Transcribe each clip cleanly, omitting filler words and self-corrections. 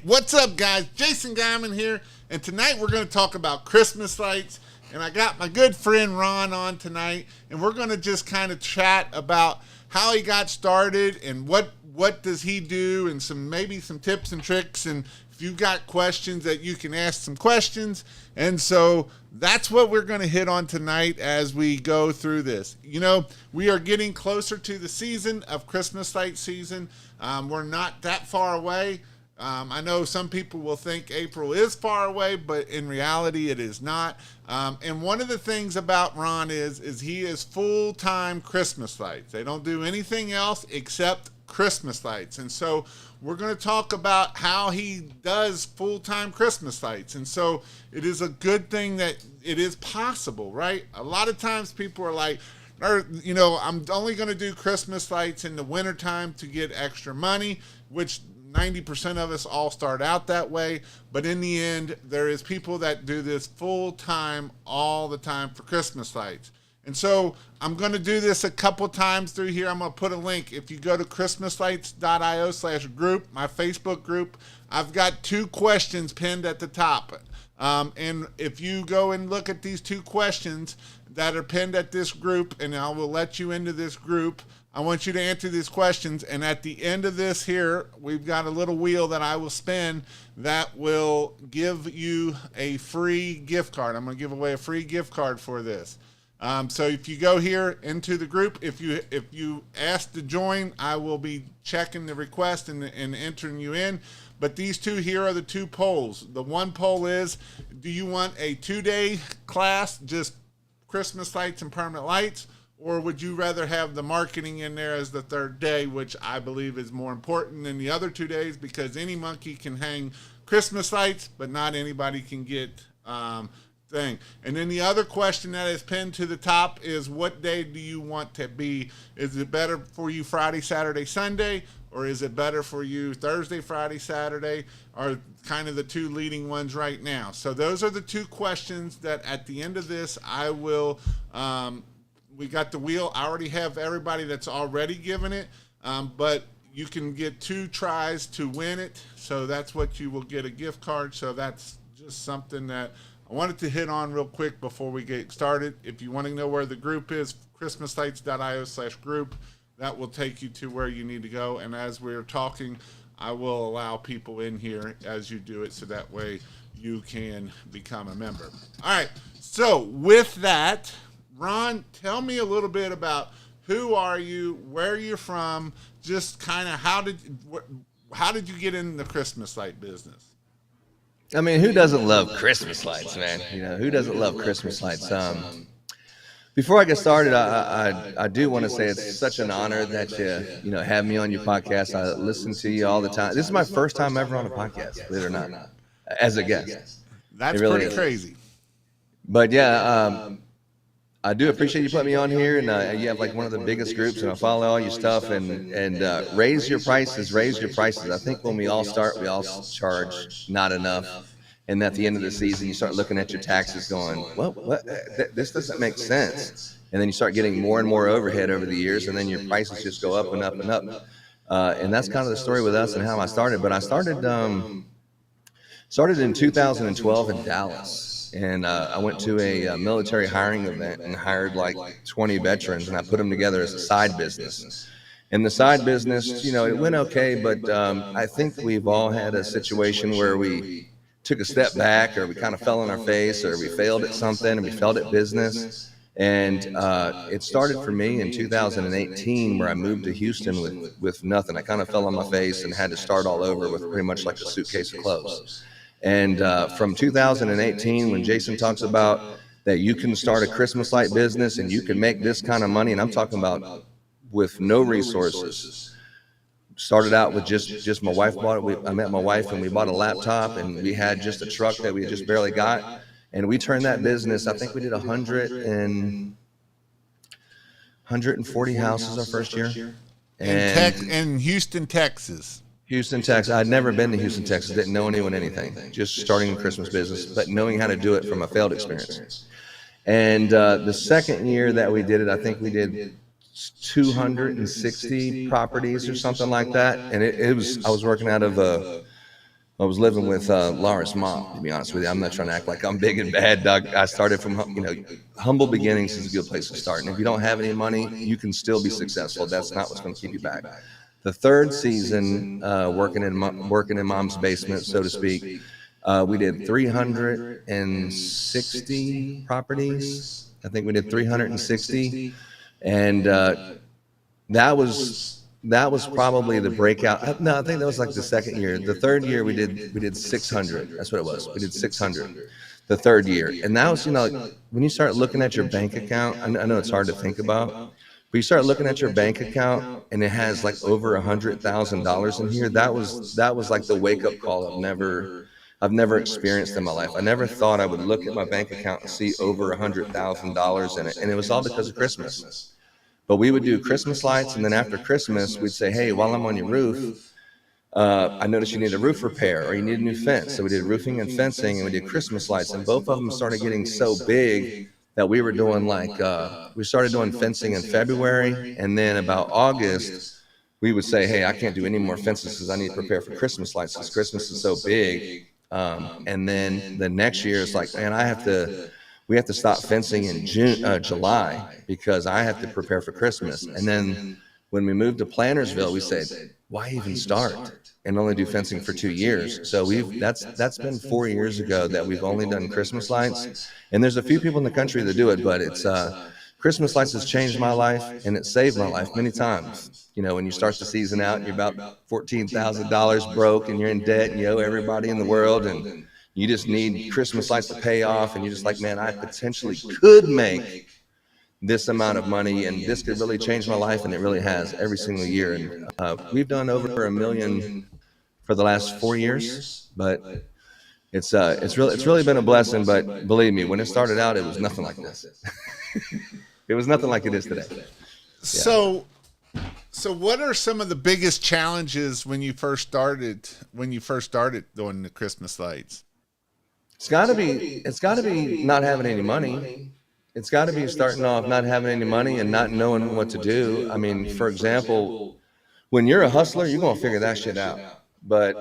What's up, guys? Jason Guyman here, and tonight we're going to talk about Christmas lights. And I got my good friend Ron on tonight, and we're going to just kind of chat about how he got started and what does he do, and maybe some tips and tricks. And if you've got questions, that you can ask some questions. And so that's what we're going to hit on tonight as we go through this. You know, we are getting closer to the season of Christmas light season. We're not that far away. I know some people will think April is far away, but in reality it is not. And one of the things about Ron is he is full-time Christmas lights. They don't do anything else except Christmas lights. And so we're going to talk about how he does full-time Christmas lights. And so it is a good thing that it is possible, right? A lot of times people are like, you know, I'm only going to do Christmas lights in the wintertime to get extra money, which 90% of us all start out that way. But in the end, there is people that do this full time, all the time for Christmas lights. And so I'm going to do this a couple times through here. I'm going to put a link. If you go to christmaslights.io/group, my Facebook group, I've got 2 questions pinned at the top. And if you go and look at these 2 questions that are pinned at this group, and I will let you into this group, I want you to answer these questions, and at the end of this here, we've got a little wheel that I will spin that will give you a free gift card. I'm going to give away a free gift card for this. So if you go here into the group, if you ask to join, I will be checking the request and entering you in. But these 2 here are the 2 polls. The one poll is, do you want a 2-day class, just Christmas lights and permanent lights? Or would you rather have the marketing in there as the 3rd day, which I believe is more important than the other 2 days, because any monkey can hang Christmas lights, but not anybody can get thing. And then the other question that is pinned to the top is, what day do you want to be? Is it better for you Friday, Saturday, Sunday? Or is it better for you Thursday, Friday, Saturday? Are kind of the 2 leading ones right now. So those are the 2 questions that at the end of this, I will... we got the wheel. I already have everybody that's already given it, but you can get 2 tries to win it. So that's what you will get, a gift card. So that's just something that I wanted to hit on real quick before we get started. If you want to know where the group is, christmaslights.io/group, that will take you to where you need to go. And as we're talking, I will allow people in here as you do it, so that way you can become a member. All right. So with that, Ron, tell me a little bit about who are you, where you're from, just kind of how did you get in the Christmas light business? I mean, who doesn't love Christmas lights, man? You know, who doesn't love Christmas lights? Before I get started, I do want to say it's such an honor that you have me on your podcast. I listen to you all the time. This is my first time ever on a podcast, believe it or not, as a guest. That's really pretty crazy. But yeah, I do appreciate you putting me on here, and you have like one of the biggest groups, and I follow all your stuff, and raise your prices. I think when we all start, we all charge not enough, and at the end of the season, you start looking at your taxes going, what? This doesn't make sense. And then you start getting more and more overhead over the years, and then your prices just go up and up and up. And that's kind of the story with us and how I started. But I started in 2012 in Dallas. And I went to a military hiring event and hired like 20 veterans, and I put them together as a side business. And the side business, it went okay, but I think we've all had a situation where we took a step back, or we kind of fell on our face, or we failed at something and we failed at business. And it started for me in 2018, where I moved to Houston with nothing. I kind of fell on my face and had to start all over with pretty much like a suitcase of clothes. And from 2018, when Jason talks about that you can start a Christmas light business and you can make this kind of money, and I'm talking about with no resources. Started out with just my wife bought it. I met my wife and we bought a laptop, and we had just a truck that we just barely got. And we turned that business, I think we did 140 houses our first year. In Houston, Texas. Houston, Texas. I'd never been to Houston, Texas. Didn't know anyone, anything. Just starting a Christmas business, but knowing how to do it from a failed experience. And the second year that we did it, I think we did 260 properties or something like that. And I was working out of I was living with Laura's mom, to be honest with you. I'm not trying to act like I'm big and bad, Doug. I started from, humble beginnings is a good place to start. And if you don't have any money, you can still be successful. That's not what's going to keep you back. The third season, working in mom's basement, so to speak, we did 360 properties. I think we did 360, and that was probably the breakout. No, I think that was like the second year. The third year we did 600. That's what it was. We did 600 the third year. And that was, when you start looking at your bank account, I know it's hard to think about, but you start looking at your bank account and it has like over $100,000 in here. That was like the wake up call I've never experienced in my life. I never thought I would look at my bank account and see over $100,000 in it. And it was all because of Christmas. But we would do Christmas lights, and then after Christmas, we'd say, hey, while I'm on your roof, I noticed you need a roof repair or you need a new fence. So we did roofing and fencing, and we did Christmas lights, and both of them started getting so big that we were doing we started doing fencing in February, and then about August, we would say, hey, I can't do any more fences because I need to prepare for Christmas lights because Christmas is so big. And then the next year, it's like, man, we have to stop fencing in July because I have to prepare for Christmas. And then when we moved to Plantersville, we said, why even start and only do fencing for 2 years? So that's been 4 years ago that we've only done Christmas lights. And there's a few people in the country that do it, but it's Christmas lights has changed my life and it saved my life many times. When you start the season out and you're about $14,000 broke and you're in debt and you owe everybody in the world and you just need Christmas lights to pay off, and you're just like, man, I potentially could make this amount of money, and this could really change my life, and it really has every single year. And we've done over $1 million for the last 4 years, but it's really been a blessing. But believe me, when it started out, it was nothing like this. It was nothing like it is today. So what are some of the biggest challenges when you first started doing the Christmas lights? It's got to be not having any money. It's got to be starting off not having any money and not knowing what to do. I mean, for example, when you're a hustler, you're going to figure that shit out. But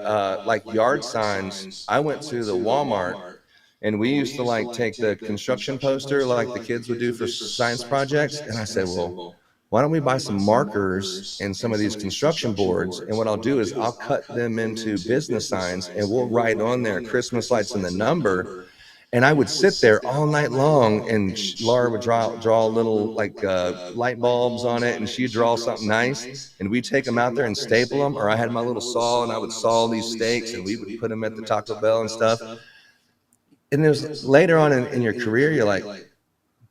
like yard signs, I went to the Walmart and we used to like take the construction poster like the kids would do for science projects. And I said, well, why don't we buy some markers and some of these construction boards? And what I'll do is I'll cut them into business signs and we'll write on there Christmas lights and the number. And I would sit there all night long, and Laura would draw little like light bulbs on it, and she'd draw something nice, and we'd take them out there and staple them. Or I had my little saw, and I would saw these steaks, and we would put them at the Taco Bell and stuff. And there's later on in your career, you're like,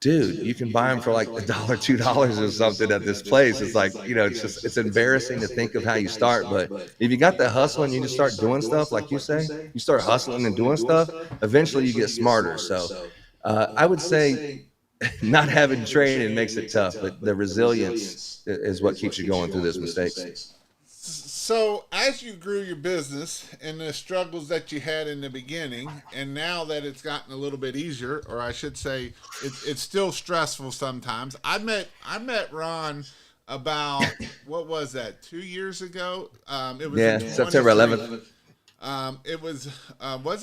dude, you can buy them for like $1, $2 or something at this place. It's like, it's embarrassing to think of how you start. But if you got the hustle and you just start doing stuff, like you say, you start hustling and doing stuff, eventually you get smarter. So I would say not having training makes it tough, but the resilience is what keeps you going through those mistakes. So, as you grew your business and the struggles that you had in the beginning, and now that it's gotten a little bit easier, or I should say, it's still stressful sometimes. I met Ron about what was that 2 years ago? It was September 11th. It was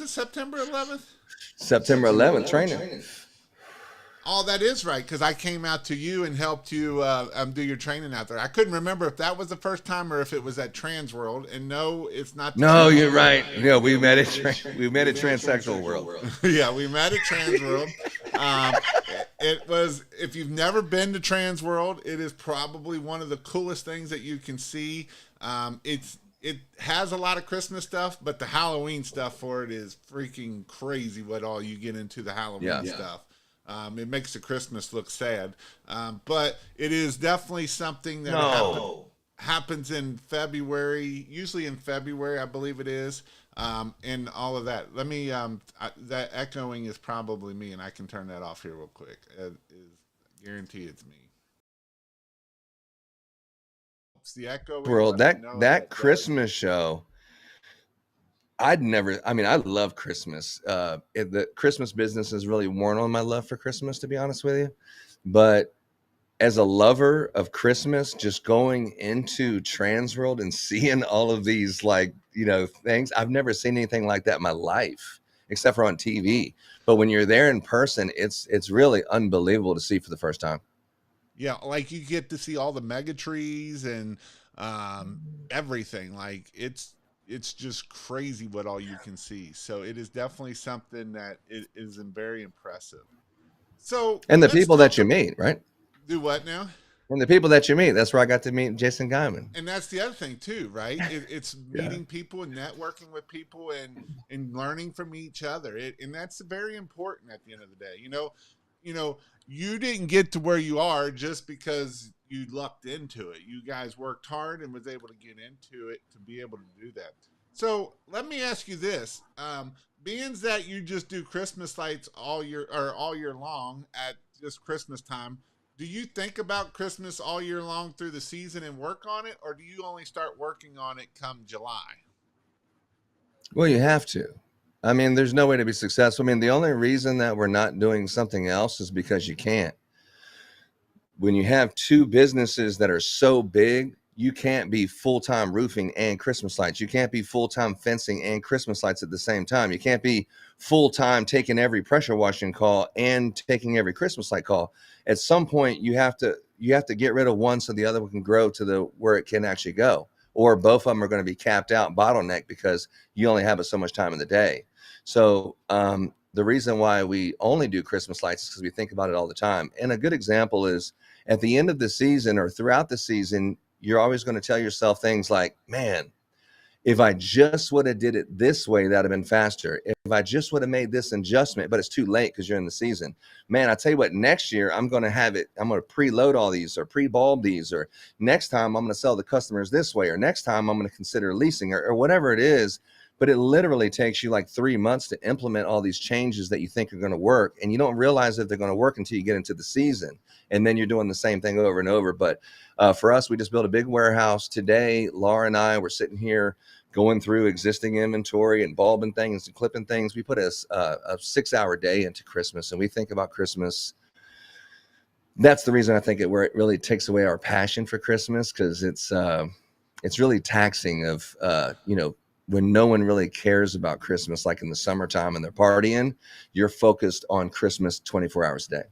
it September 11th? September 11th training. Oh, that is right, because I came out to you and helped you do your training out there. I couldn't remember if that was the first time or if it was at Transworld. And no, it's not. No, you're right. We met at Transsexual World. Yeah, we met at Transworld. It was, if you've never been to Transworld, it is probably one of the coolest things that you can see. It has a lot of Christmas stuff, but the Halloween stuff for it is freaking crazy. What all you get into the Halloween stuff. It makes the Christmas look sad, but it is definitely something that happens in February, usually in February, I believe it is, and all of that. Let me, that echoing is probably me, and I can turn that off here real quick. Guarantee it's me. It's the echo. World, that Christmas show. I love Christmas. The Christmas business has really worn on my love for Christmas, to be honest with you. But as a lover of Christmas, just going into Transworld and seeing all of these, like, things, I've never seen anything like that in my life, except for on TV. But when you're there in person, it's really unbelievable to see for the first time. Yeah, like you get to see all the mega trees and everything. Like it's just crazy what all you can see. So it is definitely something that it is very impressive. So And the let's people that talk. you meet, right? Do what now? And the people that you meet. That's where I got to meet Jason Guyman. And that's the other thing too, right? It's Yeah. meeting people and networking with people and learning from each other. And that's very important at the end of the day. You didn't get to where you are just because you lucked into it. You guys worked hard and was able to get into it to be able to do that. So let me ask you this: being that you just do Christmas lights all year long at just Christmas time, do you think about Christmas all year long through the season and work on it, or do you only start working on it come July? Well, you have to. I mean, there's no way to be successful. I mean, the only reason that we're not doing something else is because you can't. When you have two businesses that are so big, you can't be full-time roofing and Christmas lights. You can't be full-time fencing and Christmas lights at the same time. You can't be full-time taking every pressure washing call and taking every Christmas light call. At some point, you have to get rid of one so the other one can grow to the where it can actually go. Or both of them are going to be capped out, bottleneck, because you only have so much time in the day. So the reason why we only do Christmas lights is because we think about it all the time. And a good example is at the end of the season or throughout the season, you're always going to tell yourself things like, man, if I just would have did it this way, that'd have been faster. If I just would have made this adjustment, but it's too late because you're in the season. Man, I tell you what, next year I'm going to have it. I'm going to preload all these or pre-bulb these, or next time I'm going to sell the customers this way, or next time I'm going to consider leasing, or whatever it is. But it literally takes you like 3 months to implement all these changes that you think are going to work. And you don't realize that they're going to work until you get into the season. And then you're doing the same thing over and over. But for us, we just built a big warehouse today. Laura and I were sitting here going through existing inventory and bulbing things and clipping things. We put a 6-hour day into Christmas, and we think about Christmas. That's the reason I think where it really takes away our passion for Christmas, because it's really taxing when no one really cares about Christmas, like in the summertime and they're partying. You're focused on Christmas 24 hours a day,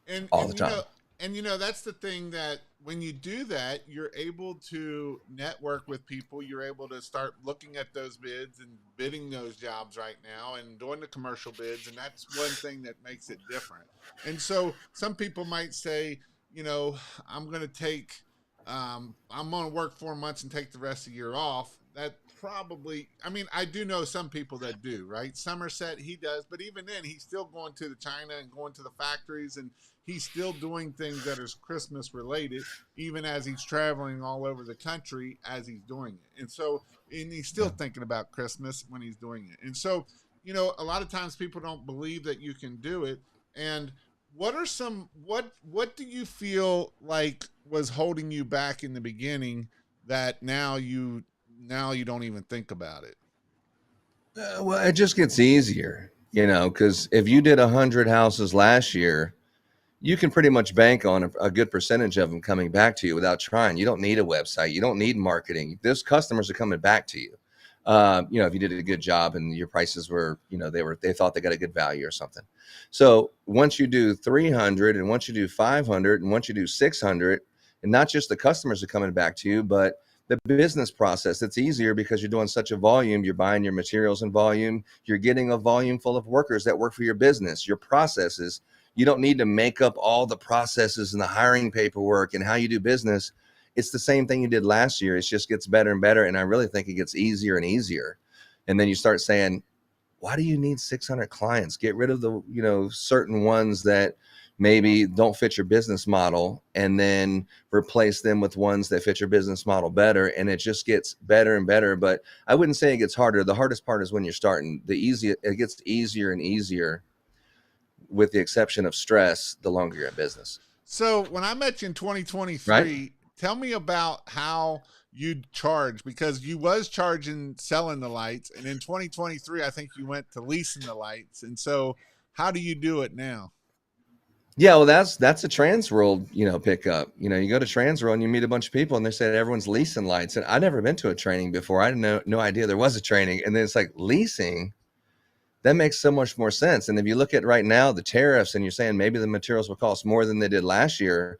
and all the and you know time. and you know that's the thing, that when you do that, you're able to network with people. You're able to start looking at those bids and bidding those jobs right now and doing the commercial bids, and that's one thing that makes it different. And so some people might say, you know I'm going to take I'm going to work 4 months and take the rest of the year off. That probably, I mean, I do know some people that do, right? Somerset, he does, but even then, he's still going to the China and going to the factories, and he's still doing things that is Christmas related, even as he's traveling all over the country as he's doing it. And he's still Yeah. thinking about Christmas when he's doing it. And so, a lot of times people don't believe that you can do it. And what do you feel like was holding you back in the beginning that now you don't even think about it? Well, it just gets easier, because if you did 100 houses last year, you can pretty much bank on a good percentage of them coming back to you without trying. You don't need a website. You don't need marketing. Those customers are coming back to you. If you did a good job and your prices were, they thought they got a good value or something. So once you do 300, and once you do 500, and once you do 600, and not just the customers are coming back to you, but the business process, it's easier because you're doing such a volume. You're buying your materials in volume. You're getting a volume full of workers that work for your business. Your processes, you don't need to make up all the processes and the hiring paperwork and how you do business. It's the same thing you did last year. It just gets better and better. And I really think it gets easier and easier. And then you start saying, why do you need 600 clients? Get rid of the, certain ones that maybe don't fit your business model, and then replace them with ones that fit your business model better. And it just gets better and better. But I wouldn't say it gets harder. The hardest part is when you're starting. It gets easier and easier, with the exception of stress, the longer you're in business. So when I met you in Right? 2023, tell me about how you charge, because you was charging selling the lights, and in 2023 I think you went to leasing the lights. And so how do you do it now? Yeah, well, that's a Trans World, pickup. You go to Trans World and you meet a bunch of people, and they said everyone's leasing lights. And I'd never been to a training before. I had no idea there was a training. And then it's like leasing. That makes so much more sense. And if you look at right now the tariffs, and you're saying maybe the materials will cost more than they did last year,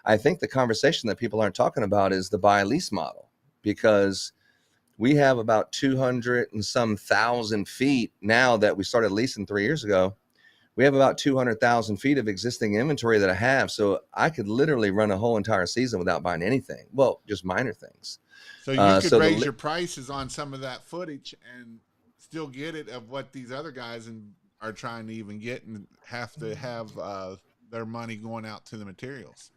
I think the conversation that people aren't talking about is the buy lease model, because we have about 200 and some thousand feet now that we started leasing 3 years ago. We have about 200,000 feet of existing inventory that I have. So I could literally run a whole entire season without buying anything. Well, just minor things. So you could So raise your prices on some of that footage and still get it of what these other guys are trying to even get, and have to have their money going out to the materials.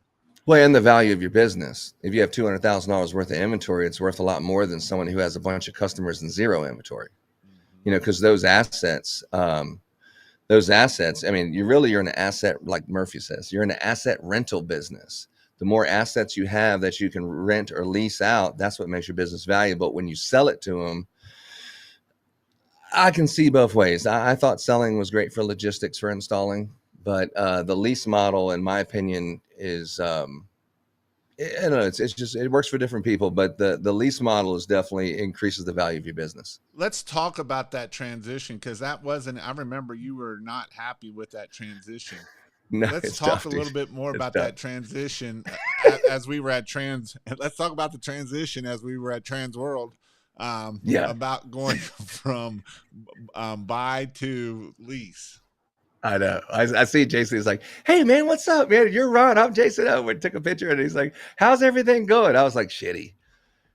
well, and the value of your business. If you have $200,000 worth of inventory, it's worth a lot more than someone who has a bunch of customers and zero inventory. Mm-hmm. Because those assets, I mean, you're an asset, like Murphy says, you're in an asset rental business. The more assets you have that you can rent or lease out, that's what makes your business valuable. When you sell it to them, I can see both ways. I thought selling was great for logistics, for installing, but the lease model, in my opinion, is I don't know. It's just, it works for different people, but the lease model is definitely increases the value of your business. Let's talk about that transition, because that wasn't. I remember you were not happy with that transition. No, Let's it's talk tough, a dude. little bit more It's about tough. that transition as we were at Trans. Let's talk about the transition as we were at Trans World, Yeah, about going from buy to lease. I know. I see Jason. He's like, "Hey, man, what's up, man? You're Ron. I'm Jason." Oh, we took a picture, and he's like, "How's everything going?" I was like, "Shitty.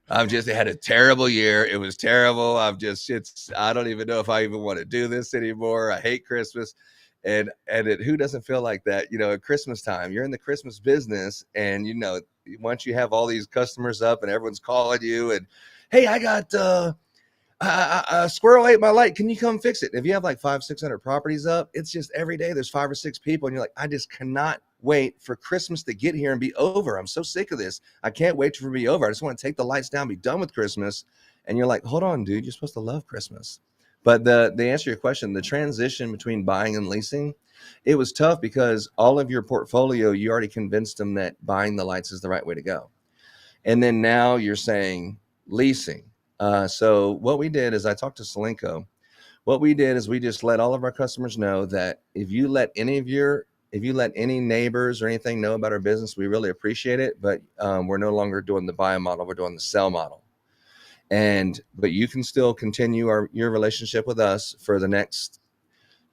I've just had a terrible year. It was terrible. I don't even know if I even want to do this anymore. I hate Christmas." Who doesn't feel like that? At Christmas time, you're in the Christmas business, and once you have all these customers up and everyone's calling you, and hey, I got a squirrel ate my light. Can you come fix it? If you have like 500-600 properties up, it's just every day there's 5 or 6 people, and you're like, I just cannot wait for Christmas to get here and be over. I'm so sick of this. I can't wait for it to be over. I just want to take the lights down, be done with Christmas. And you're like, hold on, dude, you're supposed to love Christmas. But the answer to your question, the transition between buying and leasing, it was tough because all of your portfolio, you already convinced them that buying the lights is the right way to go. And then now you're saying leasing. So what we did is I talked to Solinco. What we did is we just let all of our customers know that if you let any neighbors or anything know about our business, we really appreciate it. But we're no longer doing the buy model; we're doing the sell model. But you can still continue your relationship with us for the next,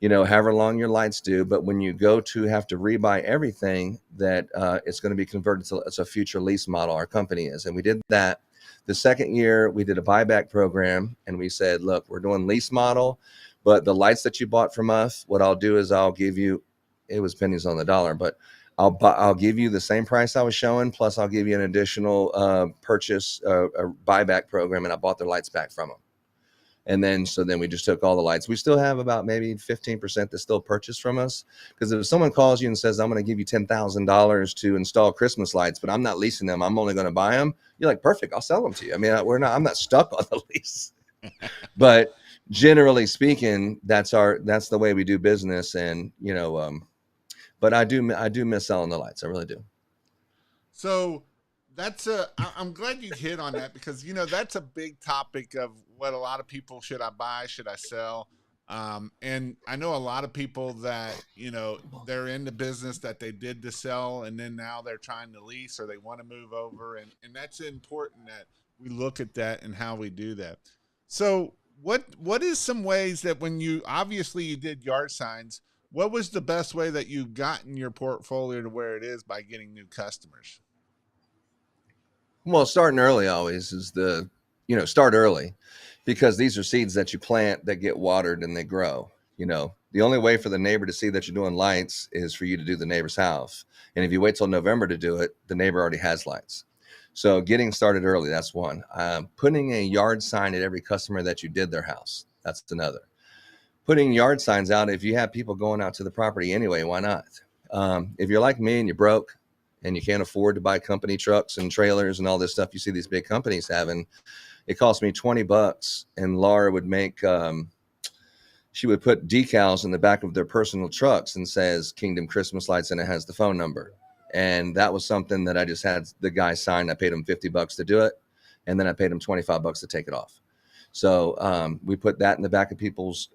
however long your lights do. But when you go to have to rebuy everything, that it's going to be converted to it's a future lease model. Our company is, and we did that. The second year, we did a buyback program, and we said, look, we're doing lease model, but the lights that you bought from us, what I'll do is I'll give you, it was pennies on the dollar, but I'll give you the same price I was showing, plus I'll give you an additional purchase, a buyback program, and I bought their lights back from them. And then, so then we just took all the lights. We still have about maybe 15% that still purchase from us. Because if someone calls you and says, I'm going to give you $10,000 to install Christmas lights, but I'm not leasing them, I'm only going to buy them. You're like, perfect, I'll sell them to you. I mean, I'm not stuck on the lease. But generally speaking, that's the way we do business. And, but I do miss selling the lights. I really do. So I'm glad you hit on that, because that's a big topic of what a lot of people, should I buy, should I sell? And I know a lot of people that they're in the business that they did to sell, and then now they're trying to lease, or they want to move over, and that's important that we look at that and how we do that. So what is some ways that, when you obviously you did yard signs, what was the best way that you've gotten your portfolio to where it is by getting new customers? Well, starting early always is start early, because these are seeds that you plant that get watered and they grow. The only way for the neighbor to see that you're doing lights is for you to do the neighbor's house. And if you wait till November to do it, the neighbor already has lights. So getting started early, that's one. Putting a yard sign at every customer that you did their house, that's another. Putting yard signs out, if you have people going out to the property anyway, why not? If you're like me and you're broke and you can't afford to buy company trucks and trailers and all this stuff you see these big companies having, it cost me $20, and Laura would make she would put decals in the back of their personal trucks and says Kingdom Christmas Lights, and it has the phone number. And that was something that I just had the guy sign. I paid him $50 to do it, and then I paid him $25 to take it off. So we put that in the back of people's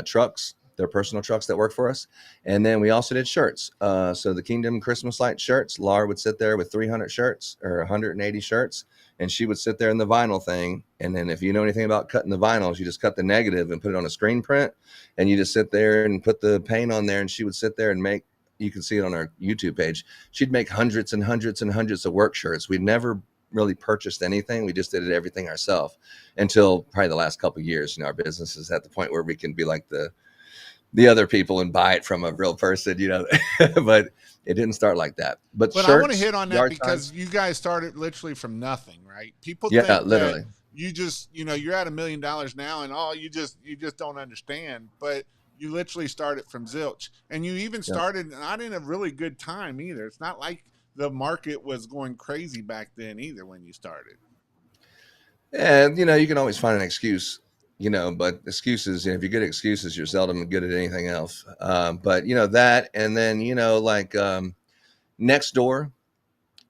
trucks, their personal trucks that work for us. And then we also did shirts. So the Kingdom Christmas Light shirts, Laura would sit there with 300 shirts or 180 shirts, and she would sit there in the vinyl thing. And then if you know anything about cutting the vinyls, you just cut the negative and put it on a screen print, and you just sit there and put the paint on there, and she would sit there and make, you can see it on our YouTube page, she'd make hundreds and hundreds and hundreds of work shirts. We'd never really purchased anything. We just did everything ourselves until probably the last couple of years. You know, our business is at the point where we can be like the other people and buy it from a real person, you know. But it didn't start like that. But shirts, I want to hit on that because you guys started literally from nothing, right? People think literally that you just, you know, you're at $1 million now and you just don't understand, but you literally started from zilch, and you even started not in a really good time either. It's not like the market was going crazy back then either when you started. And, you know, you can always find an excuse, you know, but excuses, you know, if you're good at excuses, you're seldom good at anything else. But, you know, that, and then, you know, like Nextdoor,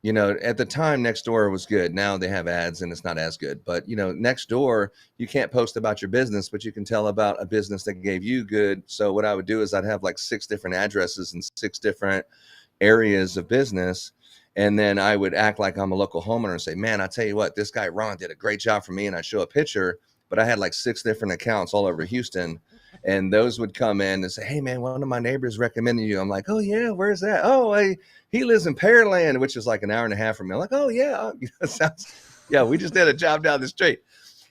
you know, at the time, Nextdoor was good. Now they have ads and it's not as good. But, you know, Nextdoor, you can't post about your business, but you can tell about a business that gave you good. So what I would do is I'd have like 6 different addresses and 6 different areas of business. And then I would act like I'm a local homeowner and say, man, I tell you what, this guy, Ron, did a great job for me. And I show a picture, but I had like 6 different accounts all over Houston. And those would come in and say, hey, man, one of my neighbors recommended you. I'm like, oh, yeah, where's that? Oh, he lives in Pearland, which is like an hour and a half from me. I'm like, oh, yeah. Yeah, we just did a job down the street,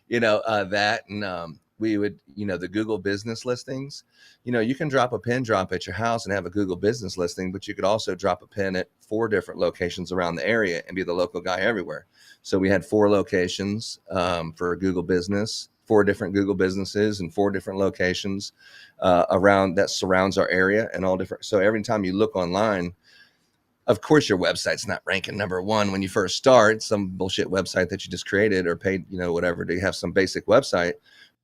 you know, that. And we would, you know, the Google business listings, you know, you can drop a pin drop at your house and have a Google business listing, but you could also drop a pin at 4 different locations around the area and be the local guy everywhere. So we had 4 locations for Google business, 4 different Google businesses and 4 different locations around that surrounds our area and all different. So every time you look online, of course, your website's not ranking number 1 when you first start, some bullshit website that you just created or paid, you know, whatever, to have some basic website.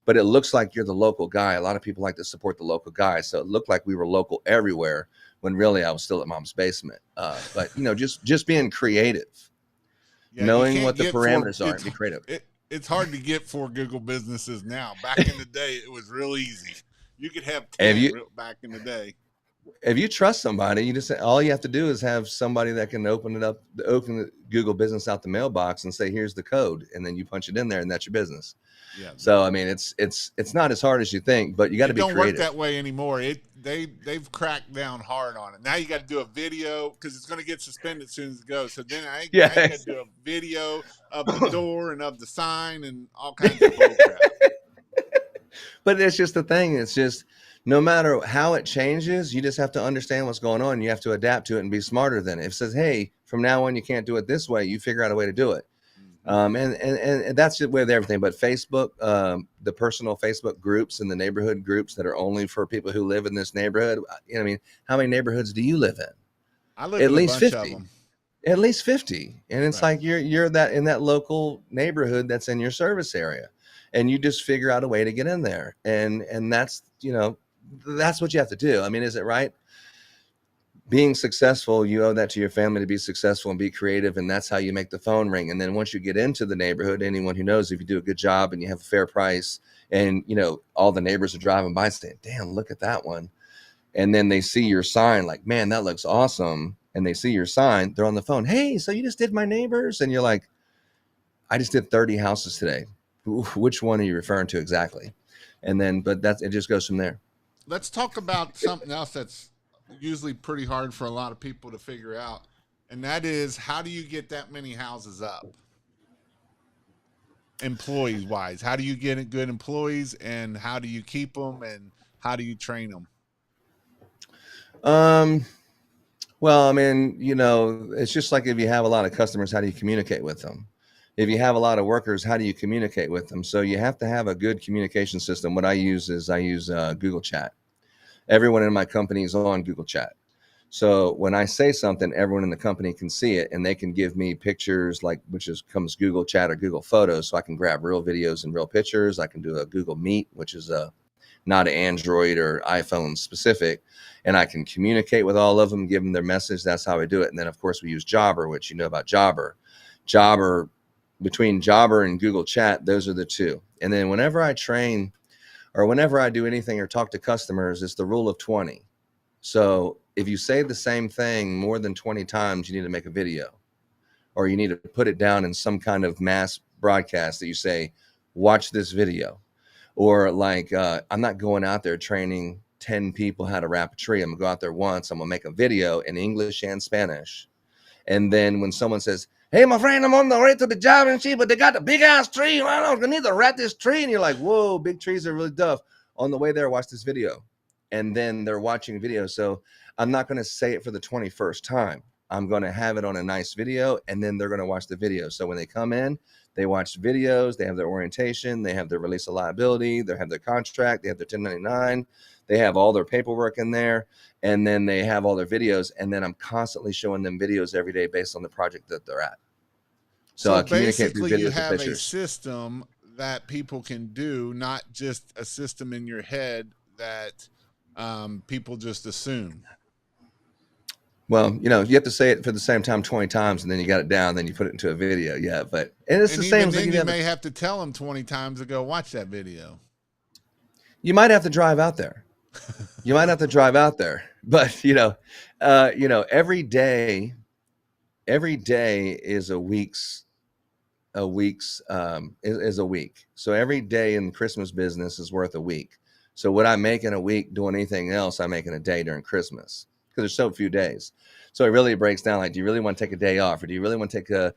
But it looks like you're the local guy. A lot of people like to support the local guy. So it looked like we were local everywhere when really I was still at mom's basement. But, you know, just being creative, knowing what the parameters are and be creative. It's hard to get 4 Google businesses now. Back in the day, it was real easy. You could have 10 back in the day. If you trust somebody, you just all you have to do is have somebody that can open the Google business out the mailbox and say, here's the code. And then you punch it in there and that's your business. Yeah. So, I mean, it's not as hard as you think, but you got to be creative. It don't work that way anymore. They've cracked down hard on it. Now you got to do a video because it's going to get suspended as soon as it goes. So then I got to do a video of the door and of the sign and all kinds of bull crap. But it's just the thing. It's just no matter how it changes, you just have to understand what's going on. You have to adapt to it and be smarter than it. If it says, hey, from now on, you can't do it this way, you figure out a way to do it. And that's just with everything. But Facebook, the personal Facebook groups and the neighborhood groups that are only for people who live in this neighborhood. You know, I mean, how many neighborhoods do you live in? I live in at least 50 of them. At least 50. And it's like you're that in that local neighborhood that's in your service area. And you just figure out a way to get in there. And that's, you know, that's what you have to do. I mean, is it right? Being successful, you owe that to your family to be successful and be creative. And that's how you make the phone ring. And then once you get into the neighborhood, anyone who knows if you do a good job and you have a fair price and, you know, all the neighbors are driving by saying, damn, look at that one. And then they see your sign like, man, that looks awesome. And they see your sign, they're on the phone. Hey, so you just did my neighbors? And you're like, I just did 30 houses today. Which one are you referring to exactly? And then, but it just goes from there. Let's talk about something else that's usually pretty hard for a lot of people to figure out. And that is, how do you get that many houses up? Employees wise, how do you get good employees and how do you keep them and how do you train them? Well, I mean, you know, it's just like if you have a lot of customers, how do you communicate with them? If you have a lot of workers, how do you communicate with them? So you have to have a good communication system. What I use Google Chat. Everyone in my company is on Google Chat. So when I say something, everyone in the company can see it and they can give me pictures, like comes Google Chat or Google Photos. So I can grab real videos and real pictures. I can do a Google Meet, which is not Android or iPhone specific. And I can communicate with all of them, give them their message. That's how I do it. And then, of course, we use Jobber, which you know about Jobber. Jobber, between Jobber and Google Chat, those are the two. And then whenever I train or whenever I do anything or talk to customers, it's the rule of 20. So if you say the same thing more than 20 times, you need to make a video, or you need to put it down in some kind of mass broadcast that you say, watch this video. Or like, I'm not going out there training 10 people how to wrap a tree. I'm gonna go out there once, I'm gonna make a video in English and Spanish. And then when someone says, hey, my friend, I'm on the way to the job and shit, but they got the big ass tree. I'm gonna need to wrap this tree. And you're like, whoa, big trees are really tough. On the way there, watch this video. And then they're watching video. So I'm not gonna say it for the 21st time. I'm gonna have it on a nice video, and then they're gonna watch the video. So when they come in, they watch videos, they have their orientation, they have their release of liability, they have their contract, they have their 1099, they have all their paperwork in there, and then they have all their videos. And then I'm constantly showing them videos every day based on the project that they're at. So I communicate through basically, you videos and have a pictures. system that people can do, not just a system in your head that people just assume. Well, you have to say it for the same time 20 times, and then you got it down, then you put it into a video. Yeah, but and it's the same. Then you may have to tell them 20 times to go watch that video. You might have to drive out there. You might have to drive out there, but every day is a week's is a week. So every day in the Christmas business is worth a week. So what I make in a week doing anything else, I make in a day during Christmas, because there's so few days. So it really breaks down like, do you really want to take a day off, or do you really want to take a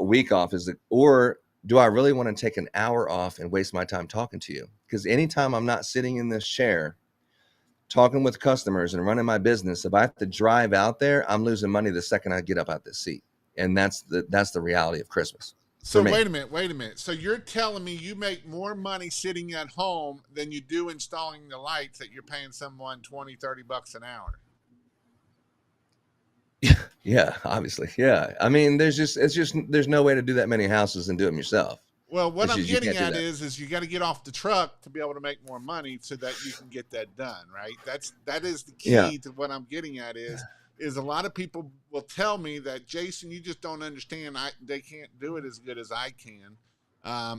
week off? Or do I really want to take an hour off and waste my time talking to you? Because anytime I'm not sitting in this chair talking with customers and running my business, if I have to drive out there, I'm losing money the second I get up out this seat. And that's the reality of Christmas. So wait a minute. So you're telling me you make more money sitting at home than you do installing the lights, that you're paying someone $20-$30 an hour? Yeah, obviously. Yeah. I mean, there's no way to do that many houses and do them yourself. Well, what I'm getting at is you got to get off the truck to be able to make more money so that you can get that done, right? That is the key to what I'm getting at is a lot of people will tell me that, Jason, you just don't understand. They can't do it as good as I can.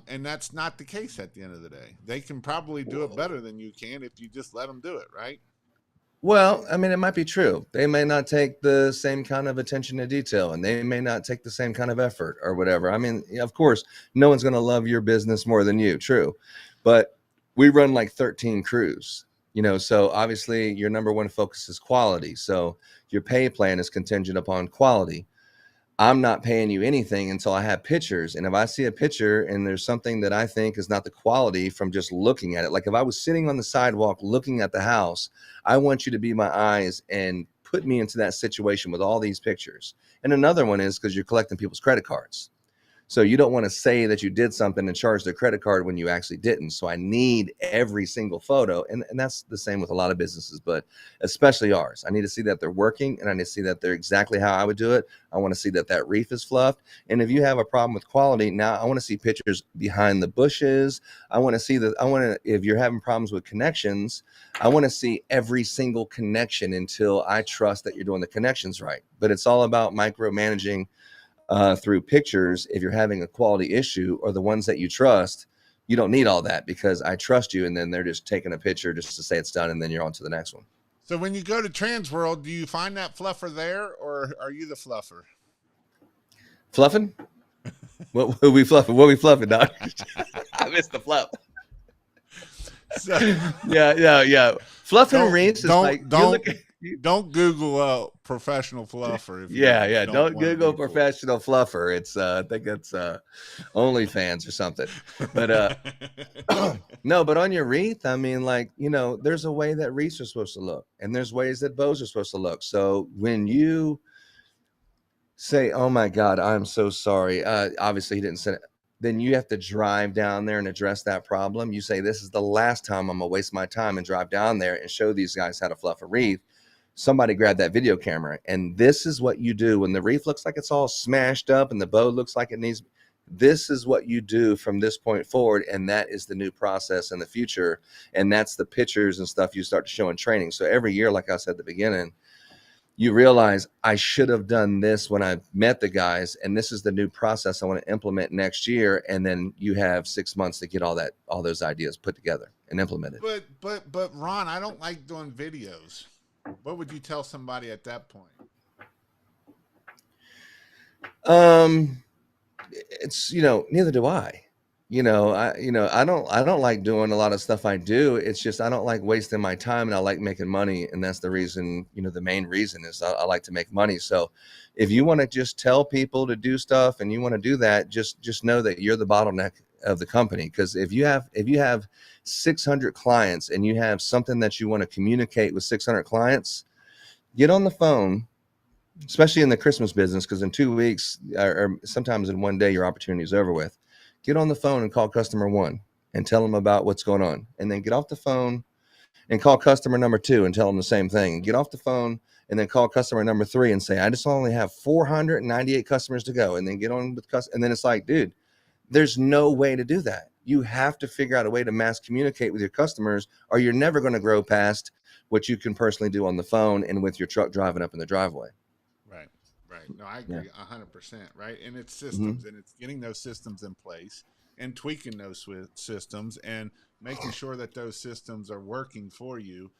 And that's not the case at the end of the day. They can probably do it better than you can if you just let them do it, right? Well, I mean, it might be true. They may not take the same kind of attention to detail, and they may not take the same kind of effort or whatever. I mean, of course, no one's going to love your business more than you. True. But we run like 13 crews, so obviously your number one focus is quality. So your pay plan is contingent upon quality. I'm not paying you anything until I have pictures. And if I see a picture and there's something that I think is not the quality from just looking at it, like if I was sitting on the sidewalk looking at the house, I want you to be my eyes and put me into that situation with all these pictures. And another one is because you're collecting people's credit cards. So you don't want to say that you did something and charge their credit card when you actually didn't. So I need every single photo. And that's the same with a lot of businesses, but especially ours. I need to see that they're working, and I need to see that they're exactly how I would do it. I want to see that reef is fluffed. And if you have a problem with quality, now I want to see pictures behind the bushes. If you're having problems with connections, I want to see every single connection until I trust that you're doing the connections right. But it's all about micromanaging through pictures. If you're having a quality issue, or the ones that you trust, you don't need all that because I trust you. And then they're just taking a picture just to say it's done, and then you're on to the next one. So when you go to Transworld, do you find that fluffer there, or are you the fluffer? Fluffing? What we fluffing? What we fluffing, Doc? I missed the fluff. So, yeah. Fluffing reefs is like don't Google professional fluffer. Don't Google professional fluffer. It's I think it's OnlyFans or something. But no, but on your wreath, I mean, like, there's a way that wreaths are supposed to look, and there's ways that bows are supposed to look. So when you say, "Oh my God, I'm so sorry," obviously he didn't say it. Then you have to drive down there and address that problem. You say, "This is the last time I'm gonna waste my time," and drive down there and show these guys how to fluff a wreath. Somebody grab that video camera, and this is what you do when the wreath looks like it's all smashed up and the bow looks like it needs. this is what you do from this point forward, and that is the new process in the future, and that's the pictures and stuff you start to show in training. So every year, like I said at the beginning, you realize I should have done this when I met the guys, and this is the new process I want to implement next year. And then you have 6 months to get all those ideas put together and implemented. But Ron, I don't like doing videos. What would you tell somebody at that point? It's, neither do I. I don't like doing a lot of stuff I do. It's just I don't like wasting my time, and I like making money, and that's the reason. The main reason is I like to make money. So if you want to just tell people to do stuff and you want to do that, just know that you're the bottleneck of the company. Because if you have 600 clients and you have something that you want to communicate with 600 clients, get on the phone, especially in the Christmas business, because in 2 weeks or sometimes in one day, your opportunity is over with. Get on the phone and call customer one and tell them about what's going on. And then get off the phone and call customer number two and tell them the same thing. Get off the phone and then call customer number three and say, I just only have 498 customers to go. And then get on with and then it's like, dude, there's no way to do that. You have to figure out a way to mass communicate with your customers, or you're never going to grow past what you can personally do on the phone and with your truck driving up in the driveway. Right, right. No, I agree 100%. Right, and it's systems, and it's getting those systems in place and tweaking those systems and making sure that those systems are working for you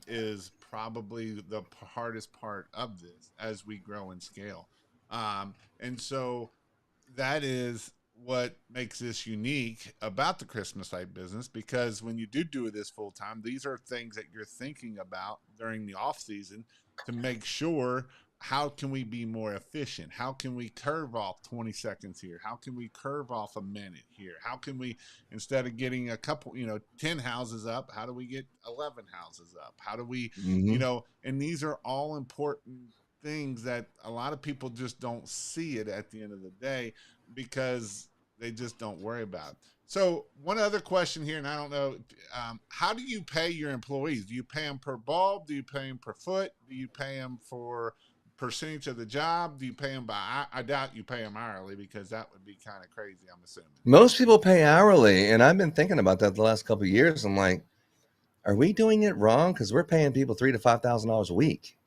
is probably the hardest part of this as we grow and scale. And so that is what makes this unique about the Christmas light business, because when you do this full time, these are things that you're thinking about during the off season to make sure, how can we be more efficient? How can we curve off 20 seconds here? How can we curve off a minute here? How can we, instead of getting a couple, 10 houses up, how do we get 11 houses up? How do we, and these are all important things that a lot of people just don't see it at the end of the day because they just don't worry about it. So one other question here, and I don't know, how do you pay your employees? Do you pay them per bulb? Do you pay them per foot? Do you pay them for percentage of the job? Do you pay them by, I doubt you pay them hourly, because that would be kind of crazy, I'm assuming. Most people pay hourly, and I've been thinking about that the last couple of years. I'm like, are we doing it wrong? Because we're paying people $3,000 to $5,000 a week.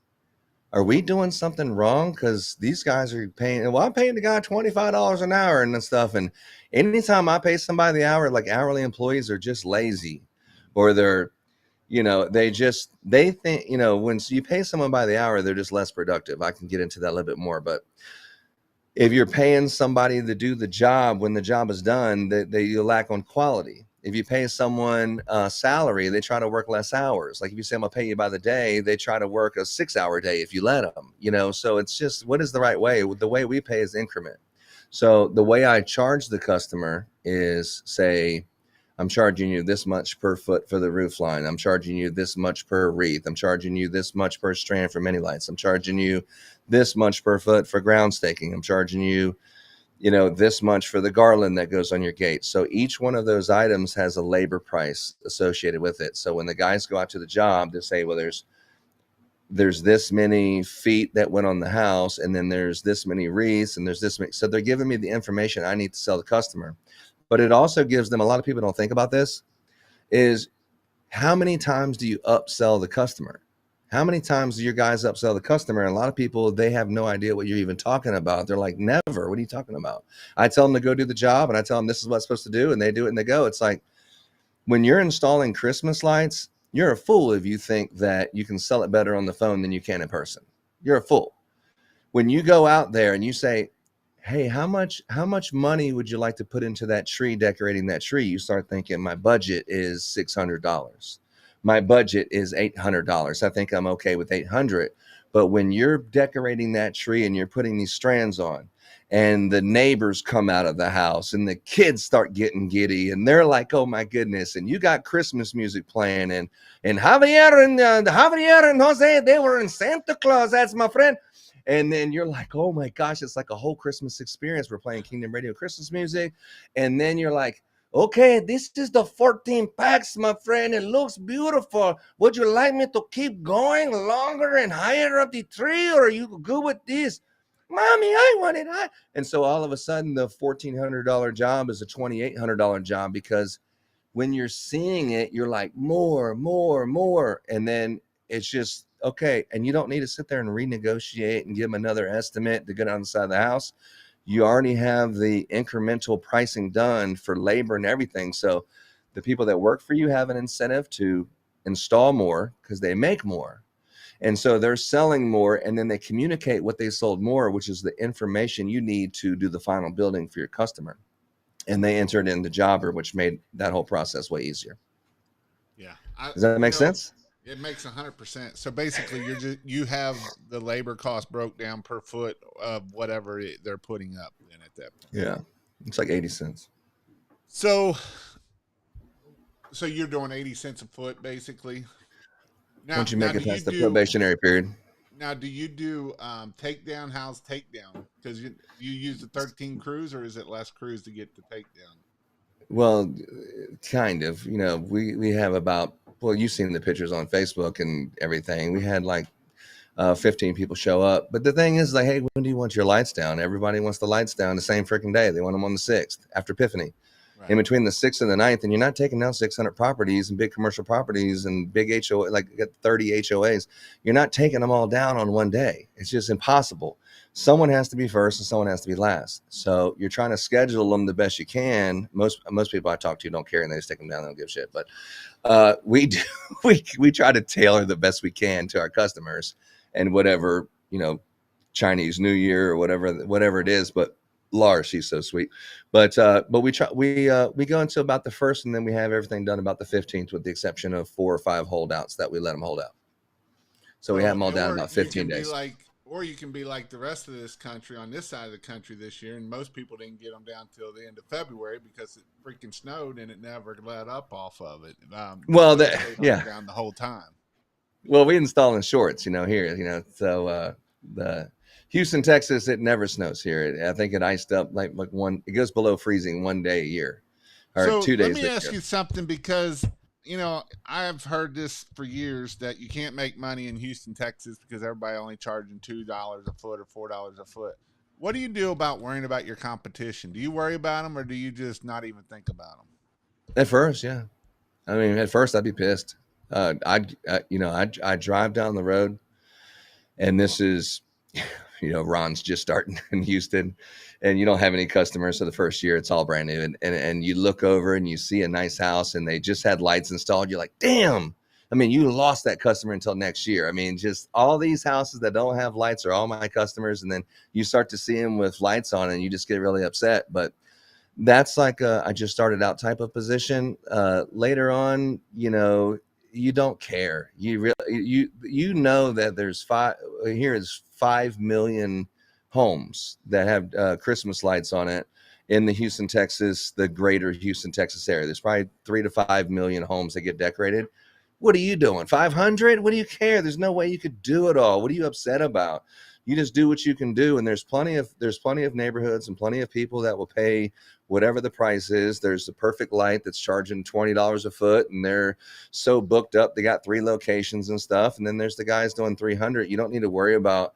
Are we doing something wrong? Because these guys are paying, well, I'm paying the guy $25 an hour and stuff. And anytime I pay somebody the hour, like hourly employees are just lazy, or they're, they think, when you pay someone by the hour, they're just less productive. I can get into that a little bit more, but if you're paying somebody to do the job, when the job is done, you lack on quality. If you pay someone a salary, they try to work less hours. Like if you say, I'm gonna pay you by the day, they try to work a 6-hour day if you let them, so it's just, what is the right way? The way we pay is increment. So the way I charge the customer is, say, I'm charging you this much per foot for the roof line. I'm charging you this much per wreath. I'm charging you this much per strand for mini lights. I'm charging you this much per foot for ground staking. I'm charging you, this much for the garland that goes on your gate. So each one of those items has a labor price associated with it. So when the guys go out to the job, they say, well, there's this many feet that went on the house, and then there's this many wreaths, and there's this many. So they're giving me the information I need to sell the customer. But it also gives them, a lot of people don't think about this, is how many times do you upsell the customer? How many times do your guys upsell the customer? And a lot of people, they have no idea what you're even talking about. They're like, never. What are you talking about? I tell them to go do the job, and I tell them this is what it's supposed to do, and they do it and they go. It's like, when you're installing Christmas lights, you're a fool if you think that you can sell it better on the phone than you can in person. You're a fool. When you go out there and you say, hey, how much money would you like to put into that tree, decorating that tree? You start thinking, my budget is $600. My budget is $800. I think I'm okay with $800. But when you're decorating that tree and you're putting these strands on, and the neighbors come out of the house and the kids start getting giddy and they're like, oh my goodness. And you got Christmas music playing, and Javier and Jose, they were in Santa Claus. That's my friend. And then you're like, oh my gosh, it's like a whole Christmas experience. We're playing Kingdom Radio Christmas music. And then you're like, okay, this is the 14 packs, my friend. It looks beautiful. Would you like me to keep going longer and higher up the tree, or are you good with this? Mommy, I want it. And so all of a sudden, the $1,400 job is a $2,800 job, because when you're seeing it, you're like, more, more, more. And then it's just, okay. And you don't need to sit there and renegotiate and give them another estimate to get on the side of the house. You already have the incremental pricing done for labor and everything. So the people that work for you have an incentive to install more because they make more. And so they're selling more, and then they communicate what they sold more, which is the information you need to do the final building for your customer. And they entered in the jobber, which made that whole process way easier. Yeah. Does that make sense? It makes 100%. So basically, you have the labor cost broke down per foot of whatever they're putting up then at that point. Yeah. It's like 80 cents. So you're doing 80 cents a foot basically. Once you make it past the probationary period. Now, do you do takedown? How's takedown? Because you use the 13 crews, or is it less crews to get the takedown? Well, kind of. You know, we have about, well, you've seen the pictures on Facebook and everything. We had like 15 people show up. But the thing is, like, hey, when do you want your lights down? Everybody wants the lights down the same freaking day. They want them on the 6th after Epiphany. Right. In between the 6th and the 9th, and you're not taking down 600 properties and big commercial properties and big HOA, like 30 HOAs. You're not taking them all down on one day. It's just impossible. Someone has to be first and someone has to be last. So you're trying to schedule them the best you can. Most people I talk to don't care, and they just take them down. They don't give a shit. But we do. We try to tailor the best we can to our customers and whatever, you know, Chinese New Year or whatever it is. But Lars, she's so sweet. But we go into about the 1st, and then we have everything done about the 15th, with the exception of 4 or 5 holdouts that we let them hold out. So we have them all down about 15 days. Or you can be like the rest of this country on this side of the country this year, and most people didn't get them down till the end of February because it freaking snowed and it never let up off of it. Well, yeah, down the whole time. Well, we install in shorts, you know, here, you know, so the Houston, Texas, it never snows here. I think it iced up like it goes below freezing one day a year, or so 2 days. Let me ask you something, because you know, I've heard this for years that you can't make money in Houston, Texas because everybody only charging $2 a foot or $4 a foot. What do you do about worrying about your competition? Do you worry about them, or do you just not even think about them? At first, yeah. I mean, at first I'd be pissed. I drive down the road, and this is, you know, Ron's just starting in Houston, and you don't have any customers. So the first year it's all brand new, and you look over and you see a nice house and they just had lights installed. You're like, damn. I mean, you lost that customer until next year. I mean, just all these houses that don't have lights are all my customers. And then you start to see them with lights on and you just get really upset. But that's like I just started out type of position. Later on, you know, you don't care. You know that there's 5 million homes that have Christmas lights on it in the Houston, Texas, the greater Houston, Texas area. There's probably 3 to 5 million homes that get decorated. What are you doing? 500? What do you care? There's no way you could do it all. What are you upset about? You just do what you can do. And there's plenty of neighborhoods and plenty of people that will pay whatever the price is. There's the perfect light that's charging $20 a foot, and they're so booked up. They got 3 locations and stuff. And then there's the guys doing 300. You don't need to worry about,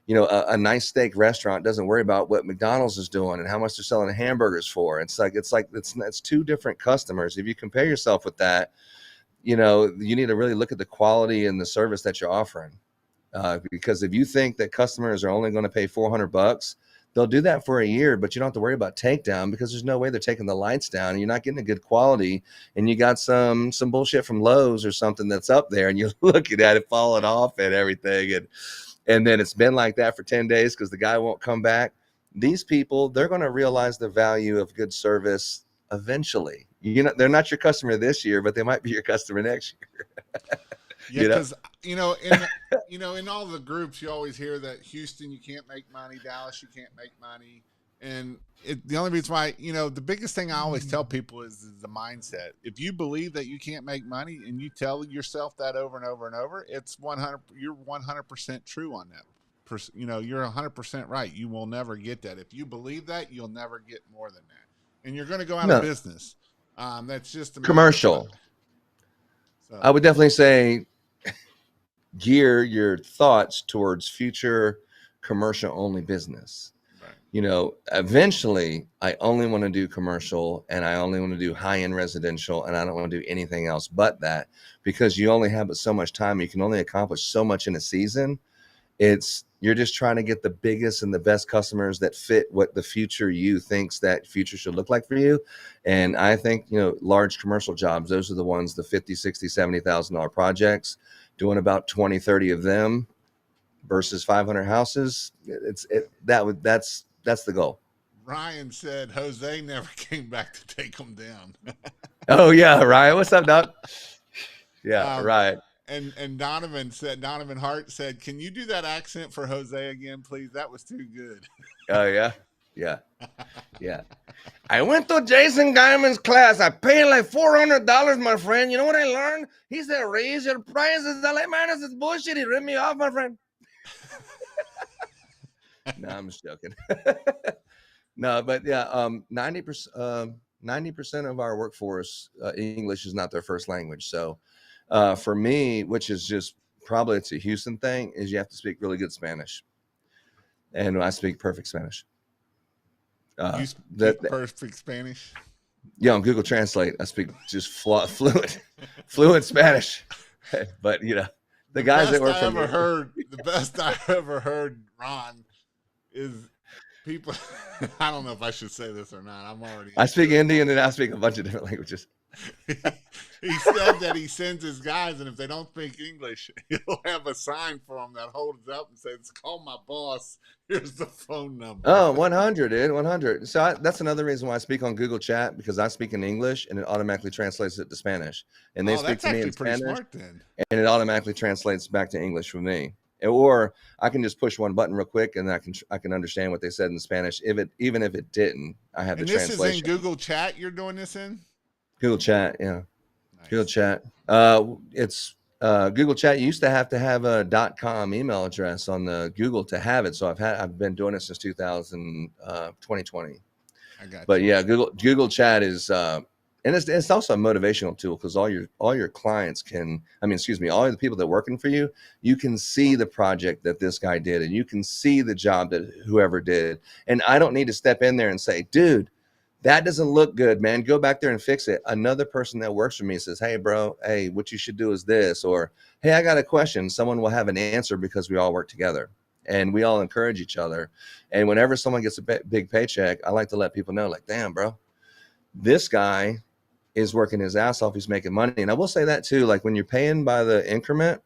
you know, a nice steak restaurant doesn't worry about what McDonald's is doing and how much they're selling hamburgers for. It's 2 different customers. If you compare yourself with that, you know, you need to really look at the quality and the service that you're offering. Because if you think that customers are only going to pay $400, they'll do that for a year, but you don't have to worry about takedown because there's no way they're taking the lights down and you're not getting a good quality. And you got some bullshit from Lowe's or something that's up there and you're looking at it falling off and everything. And then it's been like that for 10 days because the guy won't come back. These people, they're going to realize the value of good service eventually. You know, they're not your customer this year, but they might be your customer next year. Yeah, because in all the groups, you always hear that Houston, you can't make money. Dallas, you can't make money. And the only reason why, you know, the biggest thing I always tell people is the mindset. If you believe that you can't make money and you tell yourself that over and over and over, it's 100. You're 100% true on that. You know, you're 100% right. You will never get that. If you believe that, you'll never get more than that, and you're going to go out of business. That's just a commercial. So I would definitely say gear your thoughts towards future commercial only business. Right. You know, eventually I only want to do commercial and I only want to do high-end residential and I don't want to do anything else but that, because you only have so much time. You can only accomplish so much in a season. You're just trying to get the biggest and the best customers that fit what the future you thinks that future should look like for you. And I think, you know, large commercial jobs, those are the ones, the 50, 60, $70,000 projects, doing about 20, 30 of them versus 500 houses. That's the goal. Ryan said Jose never came back to take them down. Oh yeah, Ryan, what's up, Doc? Yeah, um, right. and Donovan Hart said, "Can you do that accent for Jose again, please? That was too good." Oh yeah, yeah, yeah. I went to Jason Guyman's class. I paid like $400, my friend. You know what I learned? He said, raise your prices. I'm like, man, this is bullshit. He ripped me off, my friend. No, I'm just joking. No, but yeah, 90% of our workforce, English is not their first language. So for me, which is just probably it's a Houston thing, is you have to speak really good Spanish. And I speak perfect Spanish. You speak perfect Spanish? Yeah, on Google Translate, I speak just fluent Spanish. But you know, the guys that work for me. The best I ever heard, Ron, is people. I don't know if I should say this or not. I speak Indian and I speak a bunch of different languages. He said that he sends his guys, and if they don't speak English, he'll have a sign for them that holds up and says, "Call my boss. Here's the phone number." Oh, 100, dude, 100. So that's another reason why I speak on Google Chat, because I speak in English and it automatically translates it to Spanish. And they speak to me in Spanish, smart, then. And it automatically translates back to English for me. Or I can just push one button real quick and I can understand what they said in Spanish. Even if it didn't, I have the translation. This is in Google Chat you're doing this in? Google Chat, yeah. Nice. Google Chat. It's Google Chat. You used to have a .com email address on the Google to have it. So I've been doing it since 2020. I got you. But yeah, Google Chat is and it's also a motivational tool, because all your clients can, all the people that are working for you, you can see the project that this guy did, and you can see the job that whoever did. And I don't need to step in there and say, dude, that doesn't look good, man. Go back there and fix it. Another person that works for me says, hey, bro, hey, what you should do is this, or hey, I got a question. Someone will have an answer, because we all work together and we all encourage each other. And whenever someone gets a big paycheck, I like to let people know, like, damn, bro, this guy is working his ass off. He's making money. And I will say that too, like when you're paying by the increment,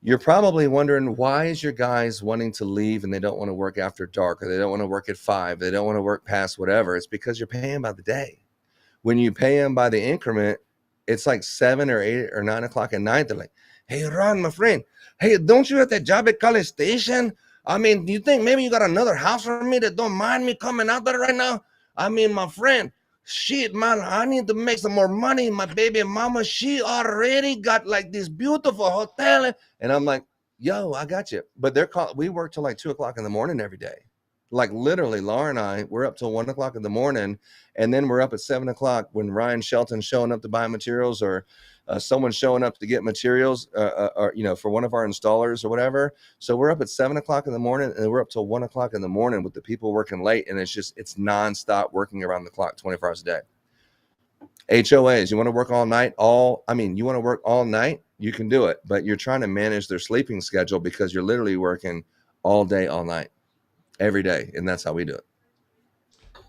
you're probably wondering, why is your guys wanting to leave and they don't want to work after dark, or they don't want to work at 5, they don't want to work past whatever. It's because you're paying by the day. When you pay them by the increment, it's like 7 or 8 or 9 o'clock at night. They're like, hey, Ron, my friend, hey, don't you have that job at College Station? Do you think maybe you got another house for me that don't mind me coming out there right now? My friend, shit, man, I need to make some more money. My baby mama, she already got like this beautiful hotel. And I'm like, yo, I got you. But we work till like 2 o'clock in the morning every day. Like literally, Laura and I, we're up till 1 o'clock in the morning. And then we're up at 7 o'clock when Ryan Shelton's showing up to buy materials, or someone showing up to get materials, or for one of our installers or whatever. So we're up at 7 o'clock in the morning, and we're up till 1 o'clock in the morning with the people working late. And it's nonstop working around the clock, 24 hours a day. HOAs, you want to work all night? You want to work all night? You can do it, but you're trying to manage their sleeping schedule, because you're literally working all day, all night, every day. And that's how we do it.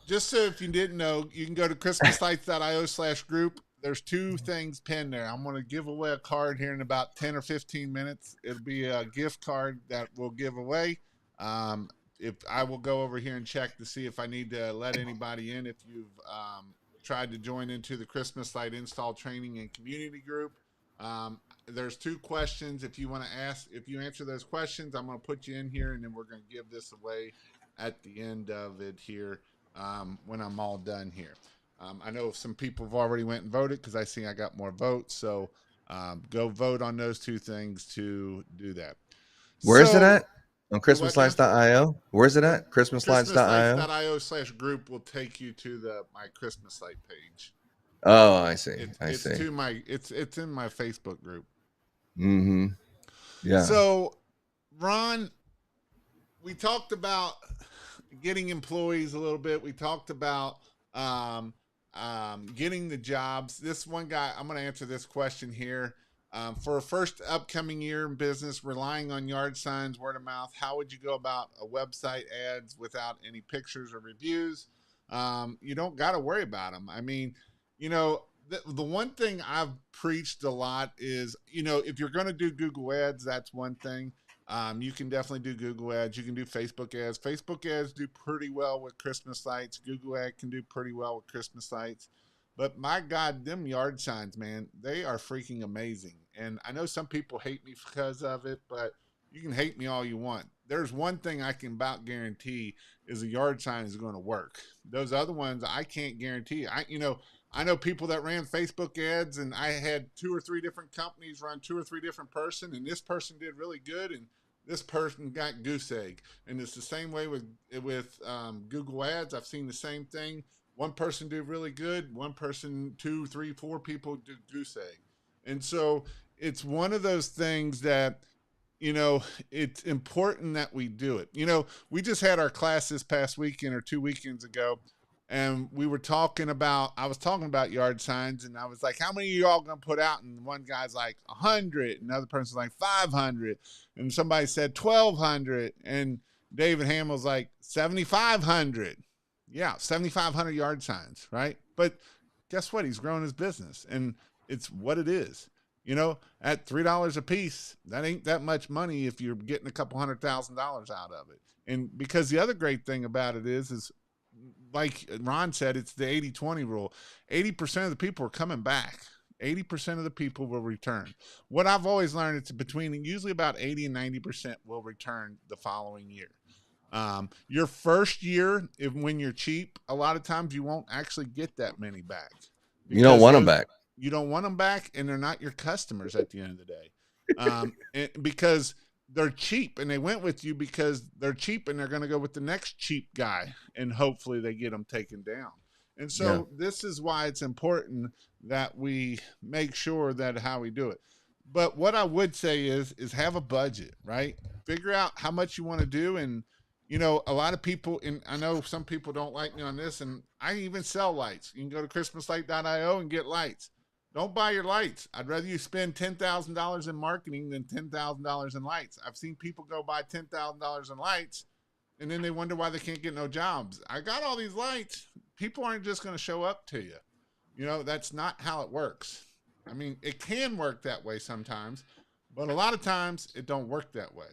Just so if you didn't know, you can go to christmaslights.io/group. There's 2 things pinned there. I'm going to give away a card here in about 10 or 15 minutes. It'll be a gift card that we'll give away. If I will go over here and check to see if I need to let anybody in. If you've tried to join into the Christmas Light Install Training and Community Group, there's 2 questions. If you answer those questions, I'm going to put you in here, and then we're going to give this away at the end of it here. When I'm all done here. I know some people have already went and voted, because I got more votes. So go vote on those 2 things to do that. Where's it at? On christmaslights.io? Where's it at? christmaslights.io? christmaslights.io/group will take you to my Christmas light page. Oh, I see. It's in my Facebook group. Mm-hmm. Yeah. So, Ron, we talked about getting employees a little bit. We talked about um, getting the jobs. This one guy, I'm going to answer this question here. For a first upcoming year in business, relying on yard signs, word of mouth, how would you go about a website ads without any pictures or reviews? You don't got to worry about them. I mean, the one thing I've preached a lot is, if you're going to do Google ads, that's one thing. You can definitely do Google ads. You can do Facebook ads. Facebook ads do pretty well with Christmas lights. Google ad can do pretty well with Christmas lights. But my God, them yard signs, man, they are freaking amazing. And I know some people hate me because of it, but you can hate me all you want. There's one thing I can about guarantee is a yard sign is going to work. Those other ones I can't guarantee. I know people that ran Facebook ads, and I had two or three different companies run two or three different person, and this person did really good, and this person got goose egg. And it's the same way with Google Ads. I've seen the same thing. One person did really good. One person, two, three, four people did goose egg. And so it's one of those things that it's important that we do it. We just had our class this past weekend or 2 weekends ago, and I was talking about yard signs, and I was like, how many of y'all gonna put out? And one guy's like 100, another person's like 500, and somebody said 1,200, and David Hamill's like 7,500. Yeah, 7,500 yard signs, right? But guess what? He's growing his business, and it's what it is. At $3 a piece, that ain't that much money if you're getting a couple $100,000 out of it. And because the other great thing about it is like Ron said, it's the 80-20 rule. 80% of the people are coming back. 80% of the people will return. What I've always learned, it's between usually about 80 and 90% will return the following year. Your first year, when you're cheap, a lot of times you won't actually get that many back. You don't want them back. You don't want them back, and they're not your customers at the end of the day. Because they're cheap, and they went with you because they're cheap, and they're going to go with the next cheap guy, and hopefully they get them taken down. And so This is why it's important that we make sure that how we do it. But what I would say is have a budget, right? Figure out how much you want to do. And, a lot of people, and I know some people don't like me on this, and I even sell lights. You can go to christmaslight.io and get lights. Don't buy your lights. I'd rather you spend $10,000 in marketing than $10,000 in lights. I've seen people go buy $10,000 in lights, and then they wonder why they can't get no jobs. I got all these lights. People aren't just going to show up to you. That's not how it works. I mean, it can work that way sometimes, but a lot of times it don't work that way.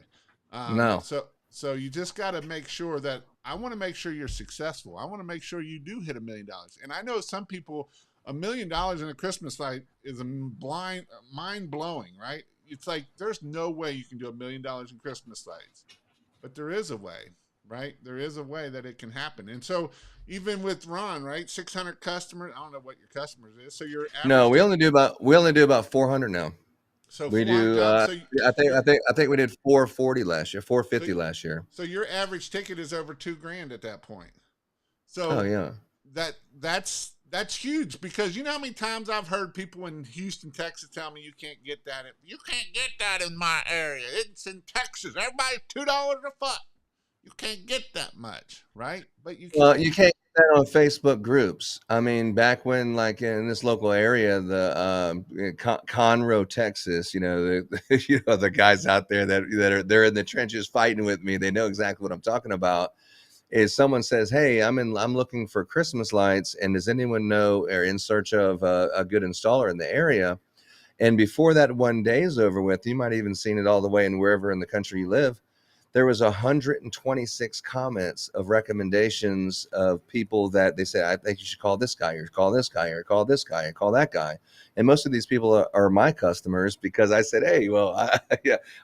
No. So you just got to make sure that I want to make sure you're successful. I want to make sure you do hit $1 million. And I know some people, $1 million in a Christmas light is mind blowing, right? It's like there's no way you can do $1 million in Christmas lights, but there is a way, right? There is a way that it can happen. And so even with Ron, right, 600 customers. I don't know what your customers is. So your average. No, we only do about 400 now. So we do. I think we did 440 last year, 450 last year. So your average ticket is over $2,000 at that point. So that's huge, because you know how many times I've heard people in Houston, Texas tell me you can't get that. You can't get that in my area. It's in Texas. Everybody's $2 a foot. You can't get that much, right? But you can't. Well, you can't get that on Facebook groups. I mean, back when, like in this local area, the Conroe, Texas, the guys out there they're in the trenches fighting with me. They know exactly what I'm talking about. Is someone says, hey, I'm looking for Christmas lights, and does anyone know or in search of a good installer in the area? And before that one day is over with, you might have even seen it all the way in wherever in the country you live. There was 126 comments of recommendations of people that they said, I think you should call this guy, or call this guy, or call this guy, or call that guy. And most of these people are my customers, because I said, hey, well,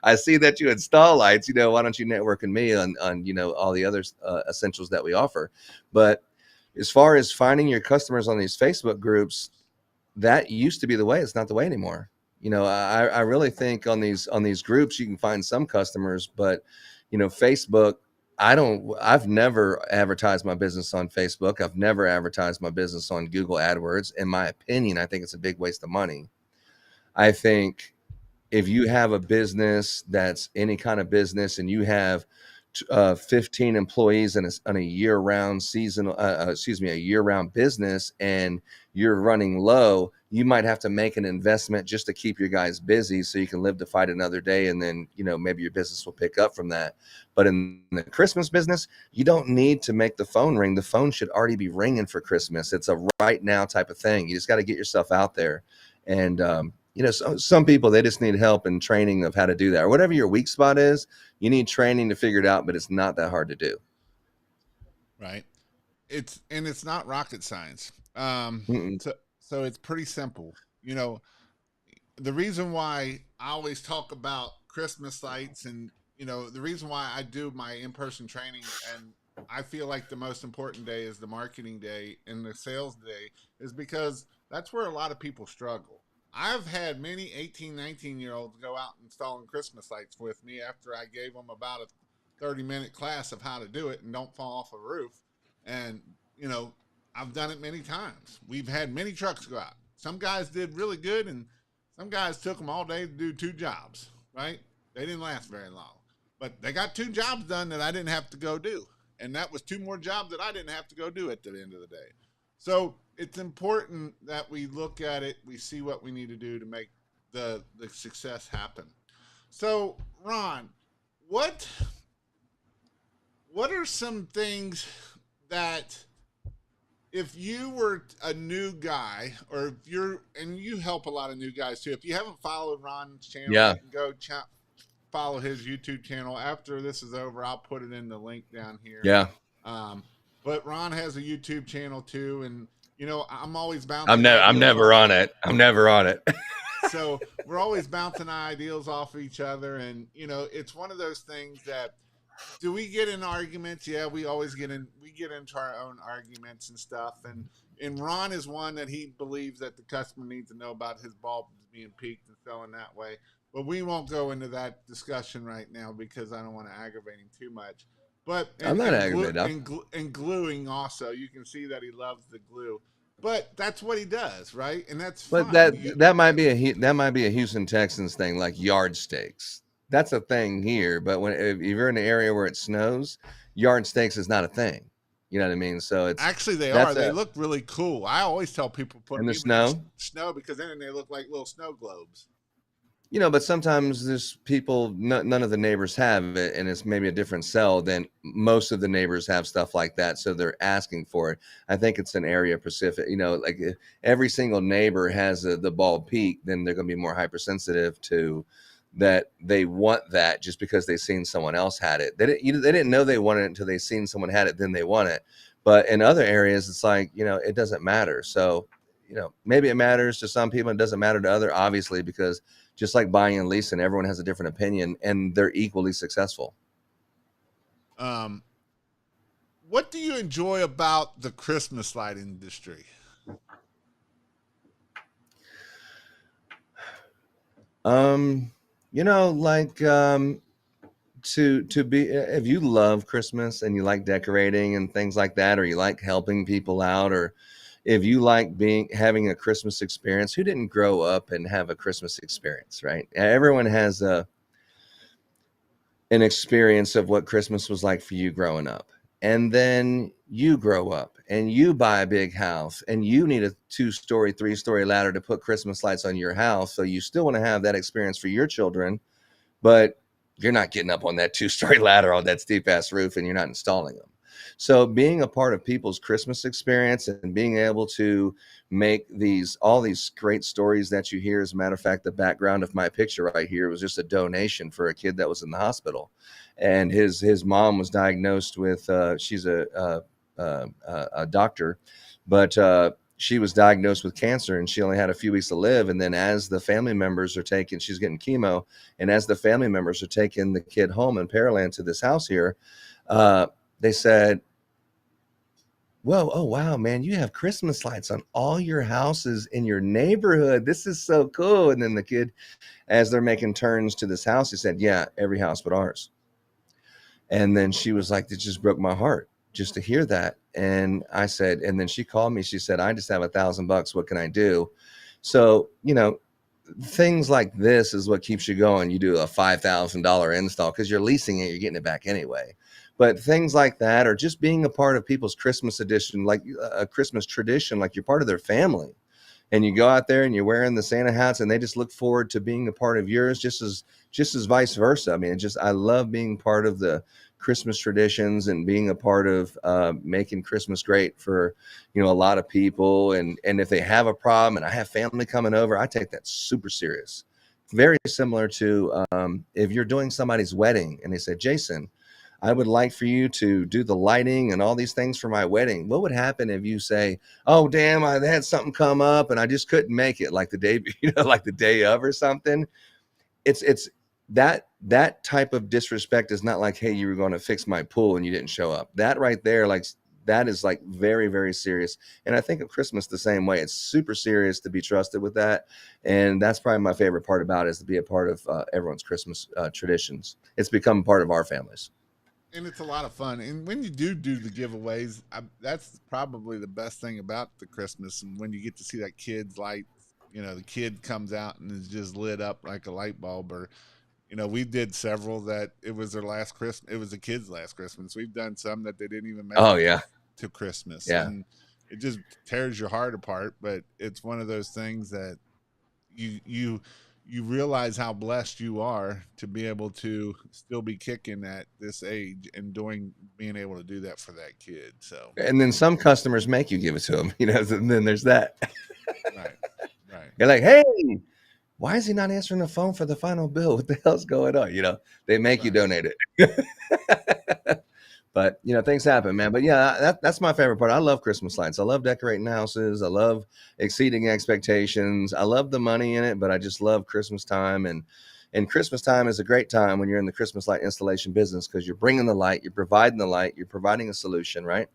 I see that you install lights, why don't you network with me on all the other essentials that we offer. But as far as finding your customers on these Facebook groups, that used to be the way. It's not the way anymore. I really think on these groups you can find some customers, but Facebook, I've never advertised my business on Facebook. I've never advertised my business on Google AdWords. In my opinion, I think it's a big waste of money. I think if you have a business that's any kind of business, and you have 15 employees in a year-round seasonal, a year-round business, and you're running low, you might have to make an investment just to keep your guys busy so you can live to fight another day. And then, maybe your business will pick up from that. But in the Christmas business, you don't need to make the phone ring. The phone should already be ringing for Christmas. It's a right now type of thing. You just got to get yourself out there. And, some people, they just need help and training of how to do that, or whatever your weak spot is. You need training to figure it out, but it's not that hard to do. Right. It's not rocket science. Mm-mm. So it's pretty simple. The reason why I always talk about Christmas lights, and the reason why I do my in-person training, and I feel like the most important day is the marketing day and the sales day, is because that's where a lot of people struggle. I've had many 18, 19-year-olds go out installing Christmas lights with me after I gave them about a 30-minute class of how to do it and don't fall off a roof. And, I've done it many times. We've had many trucks go out. Some guys did really good, and some guys took them all day to do 2 jobs, right? They didn't last very long. But they got 2 jobs done that I didn't have to go do. And that was 2 more jobs that I didn't have to go do at the end of the day. So it's important that we look at it, we see what we need to do to make the success happen. So, Ron, what are some things that, if you were a new guy, or if and you help a lot of new guys too, if you haven't followed Ron's channel, Yeah. you can go follow his YouTube channel. After this is over, I'll put it in the link down here. Yeah. But Ron has a YouTube channel too, and I'm always bouncing. I'm never on it. I'm never on it. So we're always bouncing ideals off of each other, and it's one of those things that, do we get in arguments? Yeah, we always get into our own arguments and stuff. And Ron is one that he believes that the customer needs to know about his bulbs being peaked and selling that way. But we won't go into that discussion right now because I don't want to aggravate him too much. But I'm not aggravated. And gluing also, you can see that he loves the glue. But that's what he does, right? And that's fine. But that might be a Houston Texans thing, like yard stakes. That's a thing here. But if you're in an area where it snows, yard stakes is not a thing. You know what I mean? So it's actually they look really cool. I always tell people put in them the snow, because then they look like little snow globes. But sometimes there's people, none of the neighbors have it, and it's maybe a different cell than most of the neighbors have stuff like that. So they're asking for it. I think it's an area specific, like if every single neighbor has the bulb peak, then they're going to be more hypersensitive to that. They want that just because they've seen someone else had it. They didn't know they wanted it until they seen someone had it, then they want it. But in other areas, it's like, it doesn't matter. So, maybe it matters to some people. It doesn't matter to others, obviously, because just like buying and leasing, everyone has a different opinion, and they're equally successful. What do you enjoy about the Christmas light industry? To be, if you love Christmas and you like decorating and things like that, or you like helping people out, or if you like having a Christmas experience, who didn't grow up and have a Christmas experience, right? Everyone has an experience of what Christmas was like for you growing up. And then you grow up and you buy a big house and you need a 2-story, 3-story ladder to put Christmas lights on your house. So you still want to have that experience for your children, but you're not getting up on that 2-story ladder on that steep ass roof, and you're not installing them. So being a part of people's Christmas experience and being able to make all these great stories that you hear. As a matter of fact, the background of my picture right here was just a donation for a kid that was in the hospital, and his mom was diagnosed with she's a doctor, but she was diagnosed with cancer, and she only had a few weeks to live. And then as the family members are she's getting chemo, and as the family members are taking the kid home in Pearland to this house here, they said, "Whoa, oh wow, man, you have Christmas lights on all your houses in your neighborhood. This is so cool." And then the kid, as they're making turns to this house, he said, "Yeah, every house but ours." And then she was like, "It just broke my heart just to hear that." And I said, and then she called me. She said, "I just have $1,000. What can I do?" So, things like this is what keeps you going. You do a $5,000 install because you're leasing it, you're getting it back anyway. But things like that, or just being a part of people's Christmas edition, like a Christmas tradition, like you're part of their family, and you go out there and you're wearing the Santa hats, and they just look forward to being a part of yours, just as vice versa. I mean, I love being part of the Christmas traditions and being a part of making Christmas great for, a lot of people. And if they have a problem, and I have family coming over, I take that super serious. Very similar to if you're doing somebody's wedding and they say, Jason, I would like for you to do the lighting and all these things for my wedding. What would happen if you say, oh, damn, I had something come up and I just couldn't make it, like the day, like the day of or something. It's that type of disrespect is not like, hey, you were going to fix my pool and you didn't show up. That right there, like, that is like very, very serious. And I think of Christmas the same way. It's super serious to be trusted with that. And that's probably my favorite part about it, is to be a part of everyone's Christmas traditions. It's become part of our families. And it's a lot of fun. And when you do the giveaways, that's probably the best thing about the Christmas. And when you get to see that kid's light, the kid comes out and is just lit up like a light bulb. Or, we did several that it was their last Christmas. It was the kid's last Christmas. We've done some that they didn't even make to Christmas. Yeah. And it just tears your heart apart. But it's one of those things that you realize how blessed you are to be able to still be kicking at this age and being able to do that for that kid. So, and then some customers make you give it to them, and then there's that. Right. You're like, hey, why is he not answering the phone for the final bill? What the hell's going on? They make you donate it. But, things happen, man. But yeah, that's my favorite part. I love Christmas lights. I love decorating houses. I love exceeding expectations. I love the money in it, but I just love Christmas time. And Christmas time is a great time when you're in the Christmas light installation business, because you're bringing the light, you're providing the light, you're providing a solution, right?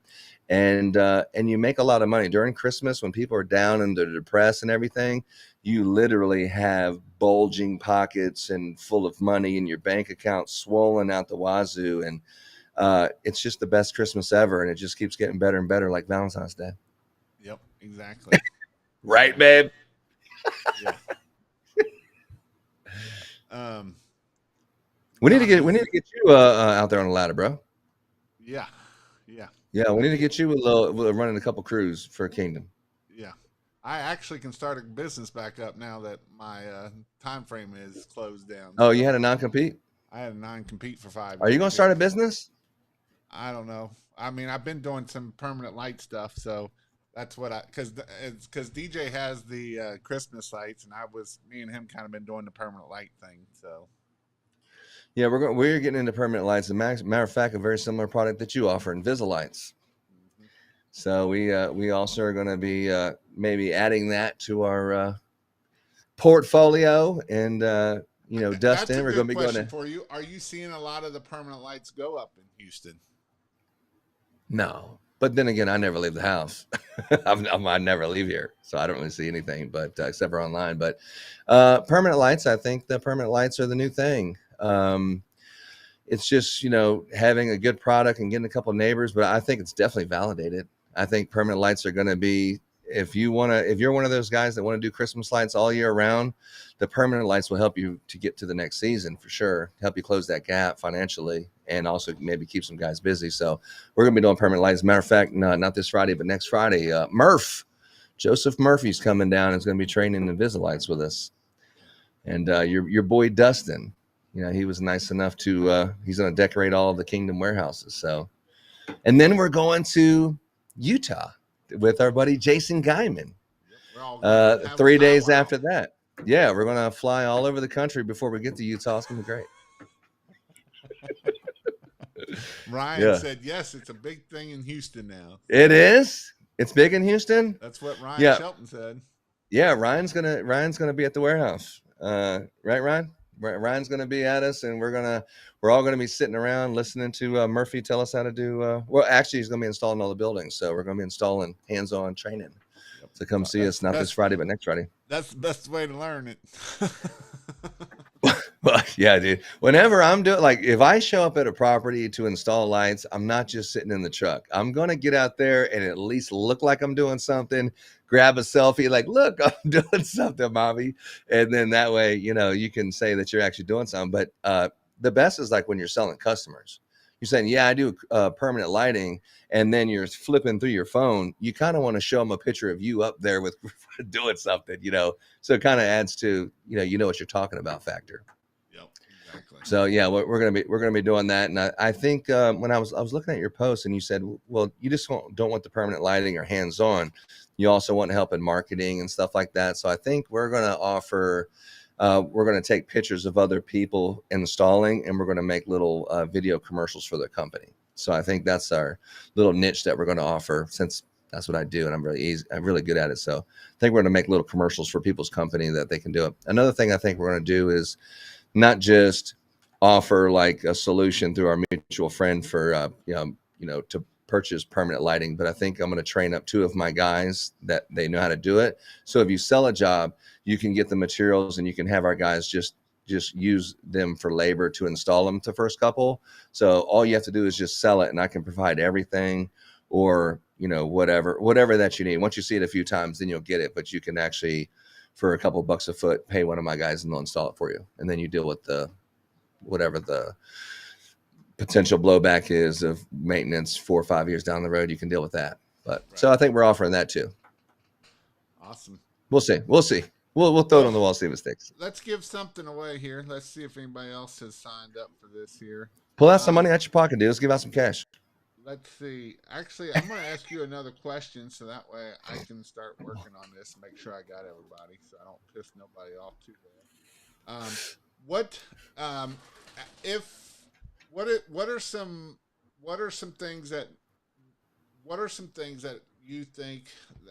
And you make a lot of money during Christmas when people are down and they're depressed and everything. You literally have bulging pockets and full of money, and your bank account swollen out the wazoo. And it's just the best Christmas ever, and it just keeps getting better and better, like Valentine's Day. Yep, exactly. Right, babe? Yeah. We need to get you out there on the ladder, bro. Yeah. We need to get you running a couple crews for Kingdom. Yeah, I actually can start a business back up now that my time frame is closed down. Oh, you had a non-compete? I had a non-compete for 5 years. Are you going to start a business? I don't know. I mean, I've been doing some permanent light stuff, so that's what because DJ has the Christmas lights, and me and him kind of been doing the permanent light thing. So yeah, we're getting into permanent lights. As a matter of fact, a very similar product that you offer, Invisilights. Mm-hmm. So we also are going to be maybe adding that to our portfolio, and Dustin, we're going to be going to. For you, are you seeing a lot of the permanent lights go up in Houston? No, but then again, I never leave the house. I never leave here, so I don't really see anything, but except for online. But permanent lights, I think the permanent lights are the new thing. It's just having a good product and getting a couple of neighbors, but I think it's definitely validated. I think permanent lights are going to be, if you're one of those guys that want to do Christmas lights all year round, the permanent lights will help you to get to the next season for sure. Help you close that gap financially, and also maybe keep some guys busy. So we're going to be doing permanent lights. As a matter of fact, no, not this Friday, but next Friday, Joseph Murphy's coming down and is going to be training Invisilights with us. And your boy Dustin, he was nice enough to, he's going to decorate all of the Kingdom warehouses. So, and then we're going to Utah with our buddy Jason Guyman. 3 days after that. Yeah, we're going to fly all over the country before we get to Utah. It's going to be great. Ryan said, yes, it's a big thing in Houston now. It is? It's big in Houston? That's what Ryan Shelton said. Yeah, Ryan's gonna be at the warehouse. Right, Ryan? Ryan's gonna be at us, and we're all gonna be sitting around listening to Murphy tell us how to do. Well, actually, he's gonna be installing all the buildings, so we're gonna be installing hands-on training. So come see us, not this Friday, but next Friday. That's the best way to learn it. But yeah, dude, whenever I'm doing, like, if I show up at a property to install lights, I'm not just sitting in the truck. I'm going to get out there and at least look like I'm doing something, grab a selfie, like, look, I'm doing something, mommy. And then that way, you can say that you're actually doing something. But the best is like when you're selling customers. You're saying, yeah, I do permanent lighting. And then you're flipping through your phone. You kind of want to show them a picture of you up there with doing something, So it kind of adds to, what you're talking about factor. Yep, exactly. So yeah, we're gonna be doing that, and I think when I was looking at your post, and you said, well, you just don't want the permanent lighting or hands on, you also want help in marketing and stuff like that. So I think we're gonna offer, we're gonna take pictures of other people installing, and we're gonna make little video commercials for the company. So I think that's our little niche that we're gonna offer, since that's what I do, and I'm really good at it. So I think we're gonna make little commercials for people's company that they can do it. Another thing I think we're gonna do is not just offer like a solution through our mutual friend for to purchase permanent lighting, but I think I'm going to train up 2 of my guys that they know how to do it. So if you sell a job, you can get the materials and you can have our guys just use them for labor to install them the first couple. So all you have to do is just sell it, and I can provide everything, or whatever that you need. Once you see it a few times, then you'll get it. But you can actually, for a couple bucks a foot, pay one of my guys and they'll install it for you. And then you deal with whatever the potential blowback is of maintenance 4 or 5 years down the road. You can deal with that. But right. So I think we're offering that too. Awesome. We'll see. We'll throw it on the wall, see if it sticks. Let's give something away here. Let's see if anybody else has signed up for this here. Pull out some money out your pocket, dude. Let's give out some cash. Let's see. Actually, I'm going to ask you another question, so that way I can start working on this and make sure I got everybody, so I don't piss nobody off too bad. What are some things that you think,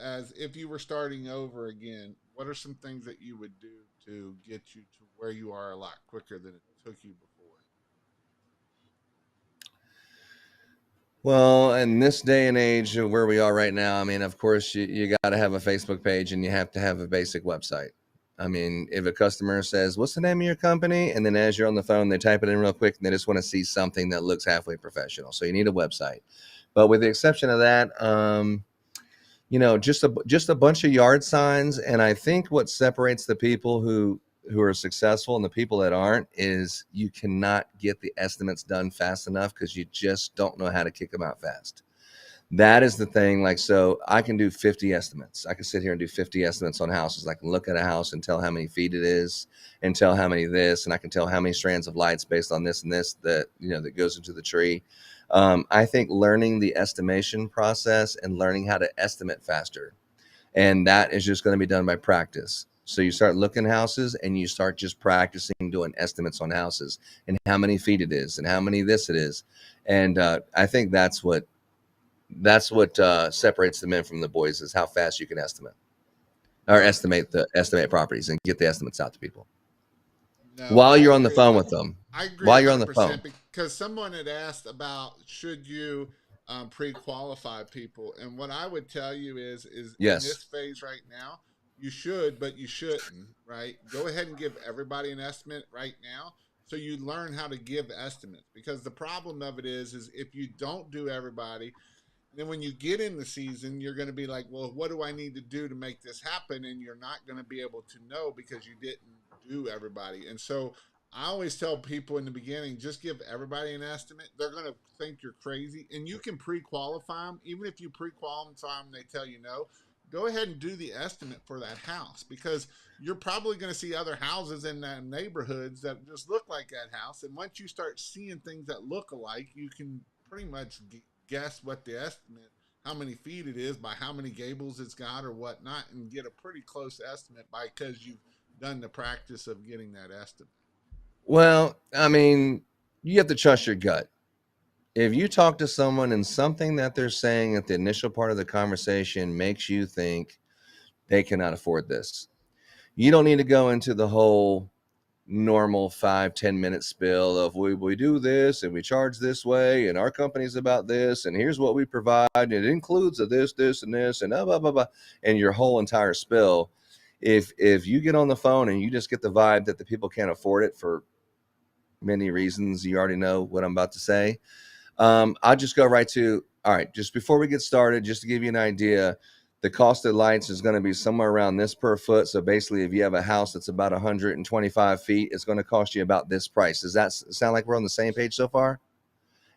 as if you were starting over again, what are some things that you would do to get you to where you are a lot quicker than it took you before? Well, in this day and age of where we are right now, I mean, of course, you got to have a Facebook page and you have to have a basic website. I mean, if a customer says, what's the name of your company? And then as you're on the phone, they type it in real quick and they just want to see something that looks halfway professional. So you need a website. But with the exception of that, just a bunch of yard signs. And I think what separates the people who are successful and the people that aren't is you cannot get the estimates done fast enough because you just don't know how to kick them out fast. That is the thing. Like, so I can do 50 estimates. I can sit here and do 50 estimates on houses. I can look at a house and tell how many feet it is and tell how many this, and I can tell how many strands of lights based on this and this that goes into the tree. I think learning the estimation process and learning how to estimate faster, and that is just going to be done by practice. So you start looking at houses and you start just practicing doing estimates on houses and how many feet it is and how many this it is. And I think that's what separates the men from the boys, is how fast you can estimate properties and get the estimates out to people. No, while you're on the phone with them. I agree. While you're on the phone, because someone had asked about should you pre-qualify people, and what I would tell you is yes. In this phase right now, you should, but you shouldn't. Right? Go ahead and give everybody an estimate right now, so you learn how to give estimates. Because the problem of it is if you don't do everybody, then when you get in the season, you're going to be like, well, what do I need to do to make this happen? And you're not going to be able to know because you didn't do everybody. And so I always tell people in the beginning, just give everybody an estimate. They're going to think you're crazy. And you can pre-qualify them. Even if you pre-qualify them and they tell you no, go ahead and do the estimate for that house, because you're probably going to see other houses in that neighborhoods that just look like that house. And once you start seeing things that look alike, you can pretty much guess what the estimate, how many feet it is by how many gables it's got or whatnot, and get a pretty close estimate because you've done the practice of getting that estimate. Well, I mean, you have to trust your gut. If you talk to someone and something that they're saying at the initial part of the conversation makes you think they cannot afford this, you don't need to go into the whole normal 5-10 minute spill of we do this and we charge this way and our company's about this and here's what we provide and it includes this and this and blah blah blah, and your whole entire spill. If you get on the phone and you just get the vibe that the people can't afford it for many reasons. You already know what I'm about to say. I'll just go right to, all right, just before we get started, just to give you an idea, the cost of lights is going to be somewhere around this per foot. So basically, if you have a house that's about 125 feet, it's going to cost you about this price. Does that sound like we're on the same page so far?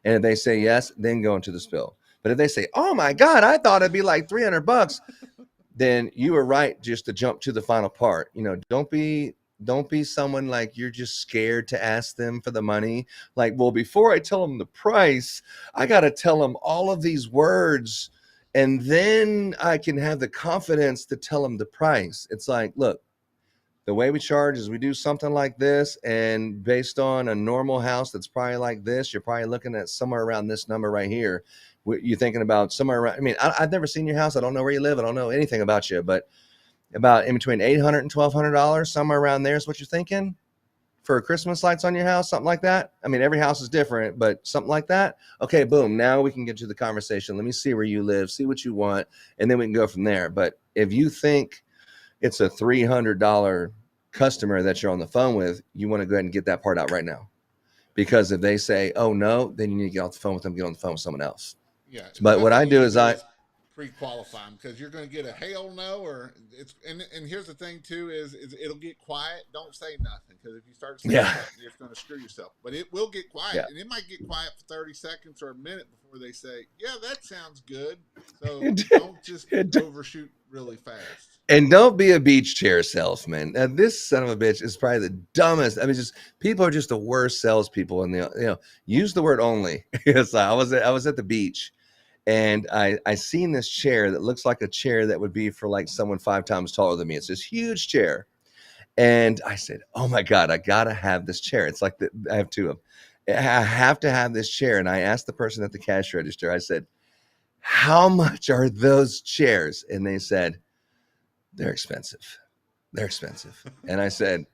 And if they say yes, then go into the spill. But if they say, oh my God, I thought it'd be like $300, then you were right just to jump to the final part. Don't be someone like you're just scared to ask them for the money. Like, well, before I tell them the price, I got to tell them all of these words and then I can have the confidence to tell them the price. It's like, look, the way we charge is we do something like this, and based on a normal house that's probably like this, you're probably looking at somewhere around this number right here. You're thinking about somewhere around, I mean, I've never seen your house. I don't know where you live. I don't know anything about you, but about in between $800 and $1,200, somewhere around there is what you're thinking for Christmas lights on your house, something like that. I mean, every house is different, but something like that. Okay, boom. Now we can get to the conversation. Let me see where you live, see what you want, and then we can go from there. But if you think it's a $300 customer that you're on the phone with, you want to go ahead and get that part out right now. Because if they say, oh no, then you need to get off the phone with them, get on the phone with someone else. Yeah. But what I do is pre-qualify them, because you're going to get a hell no, or it's and here's the thing too is it'll get quiet. Don't say nothing, because if you start saying something, you're just going to screw yourself. But it will get quiet, and it might get quiet for 30 seconds or a minute before they say, yeah, that sounds good. So don't just overshoot really fast. And don't be a beach chair salesman. Now, this son of a bitch is probably the dumbest. I mean, just people are just the worst salespeople in the, use the word only. So I was at the beach, and I seen this chair that looks like a chair that would be for like someone 5 times taller than me. It's this huge chair. And I said, oh my God, I got to have this chair. It's like I have 2 of them. I have to have this chair. And I asked the person at the cash register, I said, how much are those chairs? And they said, they're expensive. They're expensive. And I said,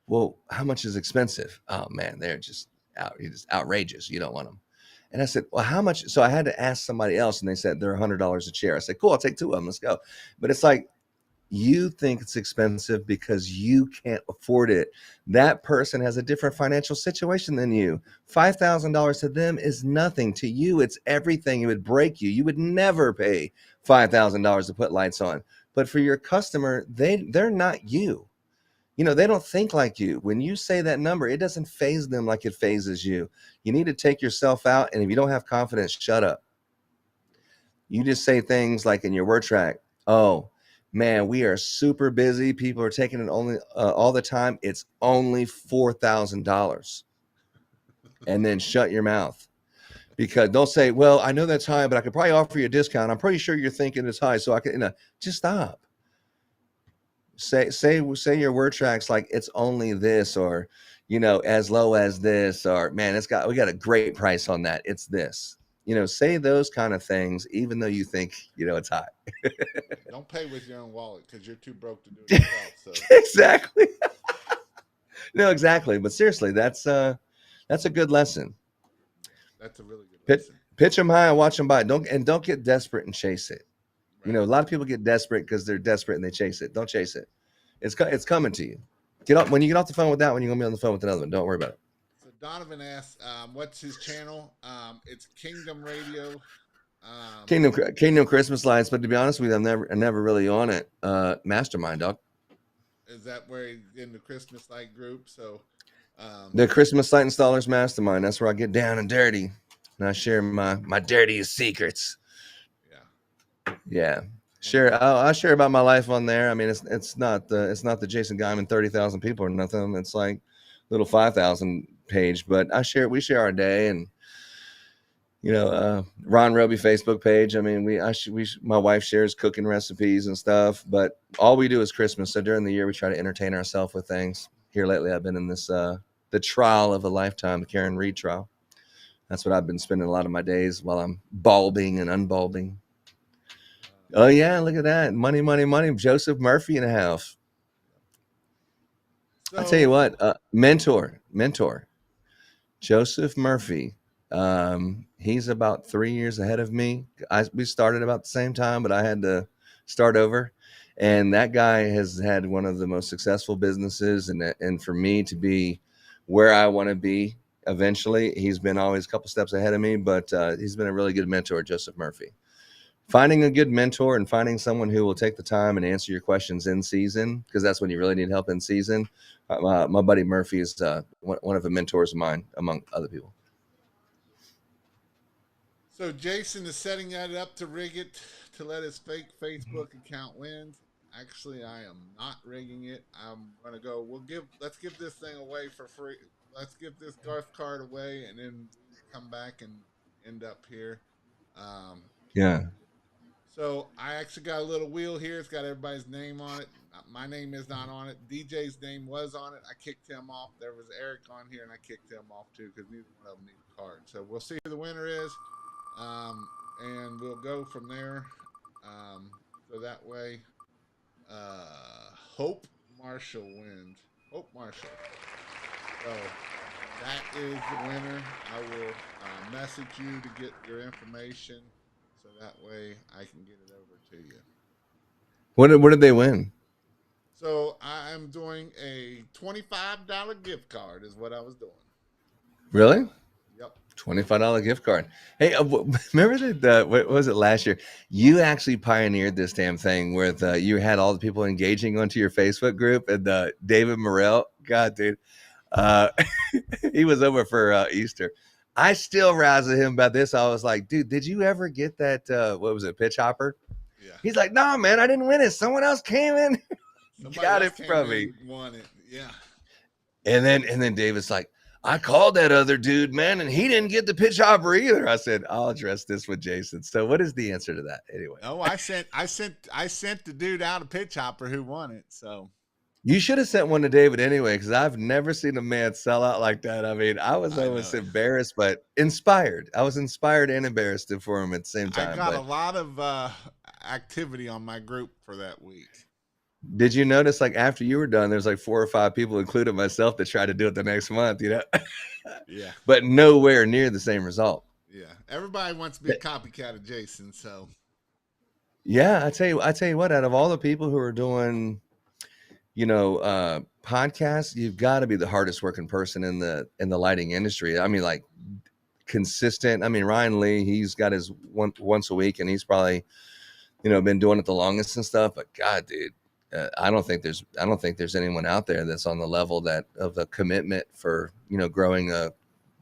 well, how much is expensive? Oh man, they're just outrageous. You don't want them. And I said, well, how much? So I had to ask somebody else, and they said they're $100 a chair. I said, cool, I'll take 2 of them. Let's go. But it's like, you think it's expensive because you can't afford it. That person has a different financial situation than you. $5,000 to them is nothing. To you, it's everything. It would break you. You would never pay $5,000 to put lights on. But for your customer, they're not you. They don't think like you. When you say that number, it doesn't faze them like it phases you. You need to take yourself out, and if you don't have confidence, shut up. You just say things like in your word track, oh, man, we are super busy. People are taking it only all the time. It's only $4,000. And then shut your mouth. Because don't say, well, I know that's high, but I could probably offer you a discount. I'm pretty sure you're thinking it's high, so I can, just stop. Say your word tracks like it's only this, or, as low as this, or man, we got a great price on that. It's this. Say those kind of things, even though you think, it's high. Don't pay with your own wallet, because you're too broke to do it yourself. So. Exactly. No, exactly. But seriously, that's a good lesson. That's a really good lesson. Pitch them high and watch them buy. Don't get desperate and chase it. Right. A lot of people get desperate because they're desperate and they chase it. Don't chase it. It's coming to you. When you get off the phone with that one, you're gonna be on the phone with another one. Don't worry about it. So Donovan asks, what's his channel? It's Kingdom Radio. Kingdom Christmas Lights. But to be honest with you, I'm never really on it. Mastermind, dog. Is that where he's in the Christmas light group? So the Christmas Light Installers Mastermind. That's where I get down and dirty, and I share my dirtiest secrets. Yeah. Sure. I'll share about my life on there. I mean, it's not the Jason Guyman 30,000 people or nothing. It's like little 5,000 page, but we share our day, and Ron Robey Facebook page. I mean, my wife shares cooking recipes and stuff, but all we do is Christmas. So during the year, we try to entertain ourselves with things. Here lately, I've been in this the trial of a lifetime, the Karen Reed trial. That's what I've been spending a lot of my days while I'm bulbing and unbulbing. Oh yeah, look at that. Money, money, money. Joseph Murphy in the house. So, I'll tell you what, mentor. Joseph Murphy. He's about 3 years ahead of me. We started about the same time, but I had to start over. And that guy has had one of the most successful businesses, and for me to be where I want to be eventually. He's been always a couple steps ahead of me, but he's been a really good mentor, Joseph Murphy. Finding a good mentor and finding someone who will take the time and answer your questions in season, because that's when you really need help in season. My buddy Murphy is one of the mentors of mine, among other people. So Jason is setting that up to rig it to let his fake Facebook account win. Actually, I am not rigging it. I'm gonna go. Let's give this thing away for free. Let's give this gift card away, and then we come back and end up here. Um, Yeah. so I actually got a little wheel here. It's got everybody's name on it. My name is not on it. DJ's name was on it. I kicked him off. There was Eric on here, and I kicked him off too because neither one of them need a card. So we'll see who the winner is, and we'll go from there. Um, so that way, Hope Marshall wins. Hope Marshall. So that is the winner. I will message you to get your information, so that way I can get it over to you. What did they win? So I am doing a $25 gift card. Is what I was doing. Really? Yep. $25 gift card. Hey, remember that? What was it last year? You actually pioneered this damn thing with you had all the people engaging onto your Facebook group, and David Morrell. God, dude, uh, he was over for Easter. I still razzle him about this. I was like, dude, did you ever get that? What was it, pitch hopper? Yeah. He's like, no, man, I didn't win it. Someone else came in, Somebody got else it came from me. in, won it. Yeah. And then David's like, I called that other dude, man, and he didn't get the pitch hopper either. I said, I'll address this with Jason. So what is the answer to that anyway? No, I sent the dude out a pitch hopper who won it. So You should have sent one to David anyway, because I've never seen a man sell out like that. I mean, I was I almost know. embarrassed, but inspired. I was inspired and embarrassed for him at the same I time. got a But lot of activity on my group for that week. did you notice, like, after you were done, there's like 4 or 5 people, including myself, that tried to do it the next month, Yeah. but nowhere near the same result. Yeah. Everybody wants to be a copycat of Jason. So Yeah, I tell you what, out of all the people who are doing, podcasts, you've got to be the hardest working person in the lighting industry. I mean, like, consistent. I mean, Ryan Lee, he's got his once a week, and he's probably, been doing it the longest and stuff. But God, dude, I don't think there's anyone out there that's on the level that of the commitment for growing a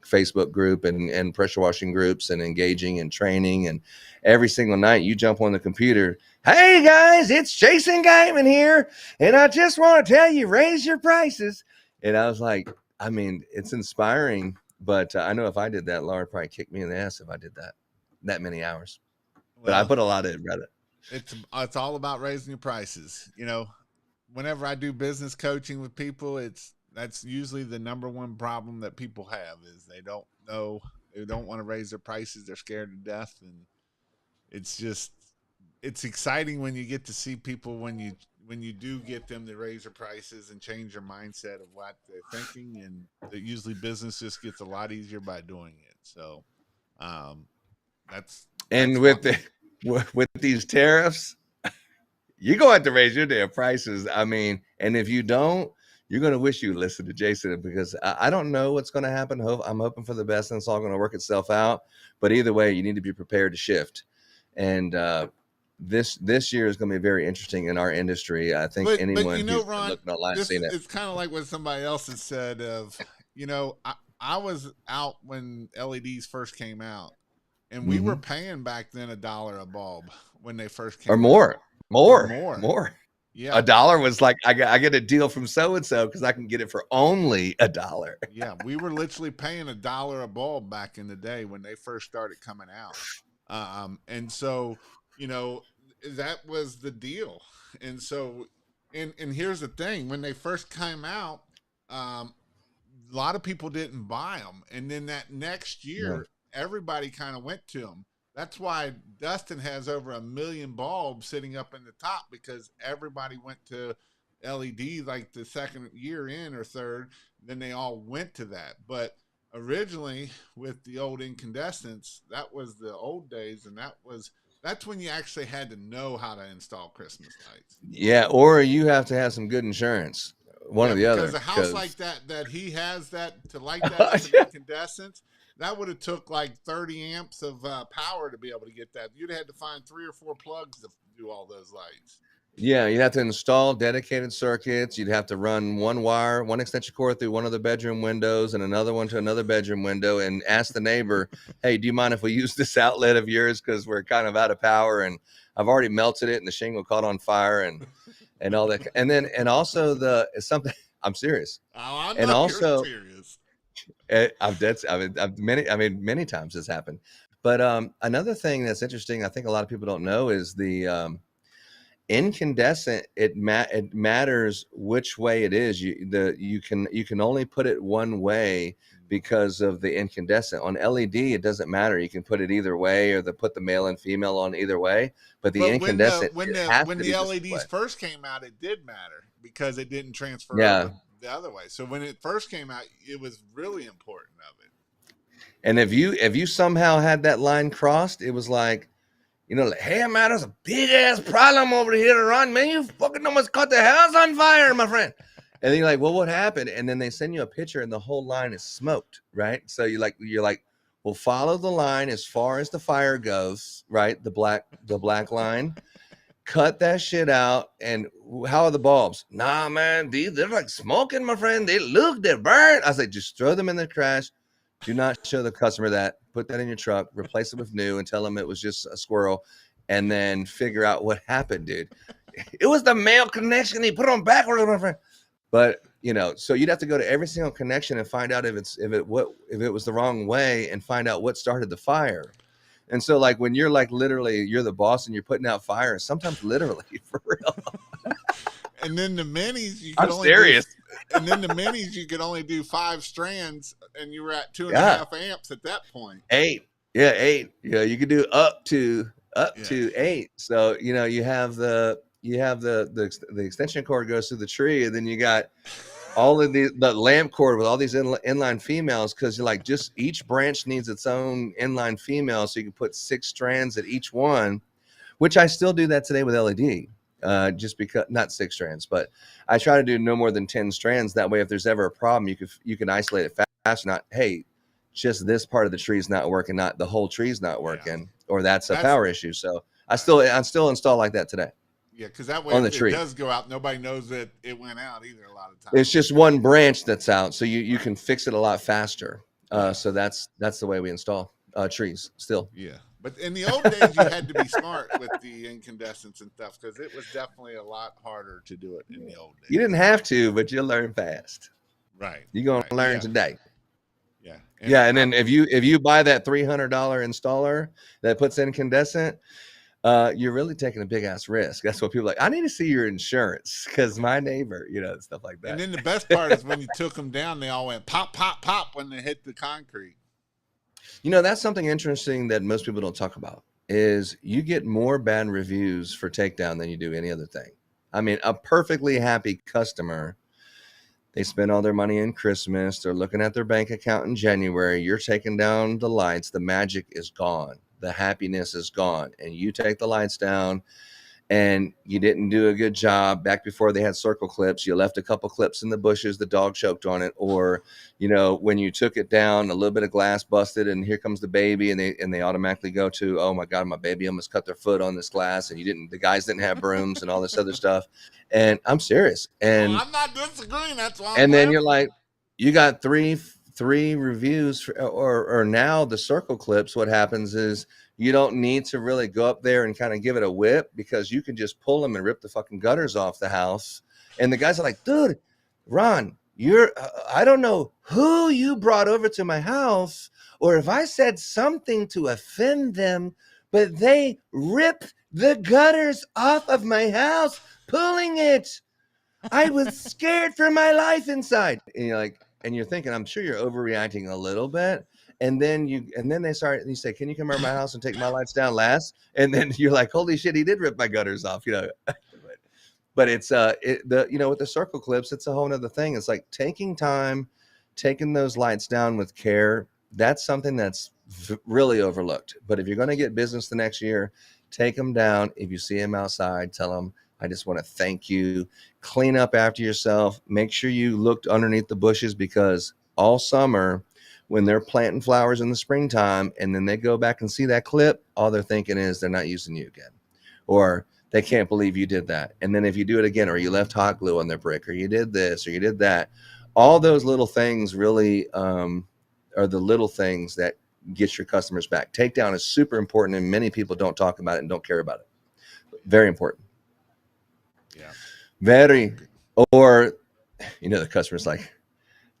Facebook group and pressure washing groups and engaging and training. And every single night you jump on the computer. Hey guys, it's Jason Guyman here, and I just want to tell you, raise your prices. And I was like, I mean, it's inspiring, but I know if I did that, Laura would probably kick me in the ass if I did that many hours. But I put a lot in, brother. It's all about raising your prices. Whenever I do business coaching with people, that's usually the number one problem that people have is they don't know, they don't want to raise their prices. They're scared to death. And it's exciting when you get to see people when you do get them to raise their prices and change their mindset of what they're thinking. And usually business just gets a lot easier by doing it. So, that's with these tariffs, you're going to have to raise your damn prices. I mean, and if you don't, you're going to wish you listened to Jason, because I don't know what's going to happen. I'm hoping for the best, and it's all going to work itself out. But either way, you need to be prepared to shift. And this year is going to be very interesting in our industry. I think anyone who's Ron, looking online seen it. It's kind of like what somebody else has said of, I was out when LEDs first came out, and we were paying back then $1 a bulb when they first came out. More. Yeah. $1 was like, I get a deal from so-and-so because I can get it for only $1. Yeah. We were literally paying $1 a bulb back in the day when they first started coming out. And so, that was the deal. And so, and here's the thing, when they first came out, a lot of people didn't buy them. And then that next year, everybody kind of went to them. That's why Dustin has over 1 million bulbs sitting up in the top, because everybody went to LED like the second year in or third. Then they all went to that. But originally with the old incandescents, that was the old days. And that's when you actually had to know how to install Christmas lights. Yeah. Or you have to have some good insurance. one Yeah, or the because other. a house like Because that he has that to light that up in incandescence, that would have took like 30 amps of power to be able to get that. You'd have had to find 3 or 4 plugs to do all those lights. yeah, you'd have to install dedicated circuits. You'd have to run one wire, one extension cord through one of the bedroom windows and another one to another bedroom window, and ask the neighbor, hey, do you mind if we use this outlet of yours? Because we're kind of out of power and I've already melted it and the shingle caught on fire and all that. And then, and also something, I'm serious. Oh, I And know you're also, serious. many times this happened. But another thing that's interesting, I think a lot of people don't know, is the incandescent. It matters which way it is. You can only put it one way because of the incandescent. On LED, it doesn't matter. You can put it either way, or put the male and female on either way. But the But when the incandescent, when it the has when to the be this way. LEDs first came out, it did matter because it didn't transfer Yeah. over the other way. So when it first came out, it was really important of it. And if you somehow had that line crossed, it was like, like, hey man, there's a big ass problem over here, Ron. Man, you fucking almost caught the house on fire, my friend. And then you're like, well, what happened? And then they send you a picture and the whole line is smoked, right? So you're like, well, follow the line as far as the fire goes, right? The black line. Cut that shit out. And how are the bulbs? Nah, man, they're like smoking, my friend. They're burnt. I was like, just throw them in the trash. Do not show the customer that. Put that in your truck, replace it with new, and tell them it was just a squirrel, and then figure out what happened, dude. It was the male connection. He put on backwards, my friend. But so you'd have to go to every single connection and find out if it was the wrong way, and find out what started the fire. And so, like, when you're like literally you're the boss and you're putting out fires, sometimes literally for real. And then the minis, I'm serious. And then the minis, you could only do 5 strands, and you were at 2.5 Yeah. amps at that point. 8. Yeah, 8. Yeah, you could do up to 8. So you have the extension cord goes through the tree, and then you got all of the lamp cord with all these inline females, because you're like, just each branch needs its own inline female, so you can put 6 strands at each one, which I still do that today with LED. Just because, not 6 strands, but I try to do no more than 10 strands. That way, if there's ever a problem, you can isolate it fast. Not, hey, just this part of the tree is not working, not the whole tree's not working, or that's a power issue. So I still install like that today. Yeah, because that way, on the if tree, it does go out, nobody knows that it went out either. A lot of times, it's just one branch that's out, so you can fix it a lot faster. So that's the way we install trees still. Yeah. But in the old days, you had to be smart with the incandescents and stuff, because it was definitely a lot harder to do it in the old days. You didn't have to, but you'll learn fast. Right. You're gonna learn today. Yeah. And then if you buy that $300 installer that puts incandescent, you're really taking a big ass risk. That's what people are like. I need to see your insurance, because my neighbor, stuff like that. And then the best part is when you took them down, they all went pop, pop, pop when they hit the concrete. That's something interesting that most people don't talk about, is you get more bad reviews for takedown than you do any other thing. I mean, a perfectly happy customer, they spend all their money in Christmas, they're looking at their bank account in January, you're taking down the lights, the magic is gone, the happiness is gone, and you take the lights down and you didn't do a good job. Back before they had circle clips, you left a couple clips in the bushes, the dog choked on it, or when you took it down, a little bit of glass busted, and here comes the baby, and they automatically go to, oh my God, my baby almost cut their foot on this glass, and the guys didn't have brooms and all this other stuff. And I'm serious. And I'm not disagreeing. That's why. And then you're like, you got three reviews or now the circle clips. What happens is, you don't need to really go up there and kind of give it a whip, because you can just pull them and rip the fucking gutters off the house. And the guys are like, dude, Ron, I don't know who you brought over to my house, or if I said something to offend them, but they ripped the gutters off of my house, pulling it. I was scared for my life inside. And you're thinking, I'm sure you're overreacting a little bit. And then they start, and you say, can you come over my house and take my lights down last? And then you're like, holy shit, he did rip my gutters off, But it's with the circle clips, it's a whole nother thing. It's like taking time, taking those lights down with care. That's something that's really overlooked. But if you're going to get business the next year, take them down. If you see them outside, tell them, I just want to thank you. Clean up after yourself. Make sure you looked underneath the bushes, because all summer, when they're planting flowers in the springtime and then they go back and see that clip, all they're thinking is they're not using you again. Or they can't believe you did that. And then if you do it again, or you left hot glue on their brick, or you did this, or you did that, all those little things really are the little things that get your customers back. Takedown is super important, and many people don't talk about it and don't care about it. Very important. Yeah. Very. Or, the customer's like,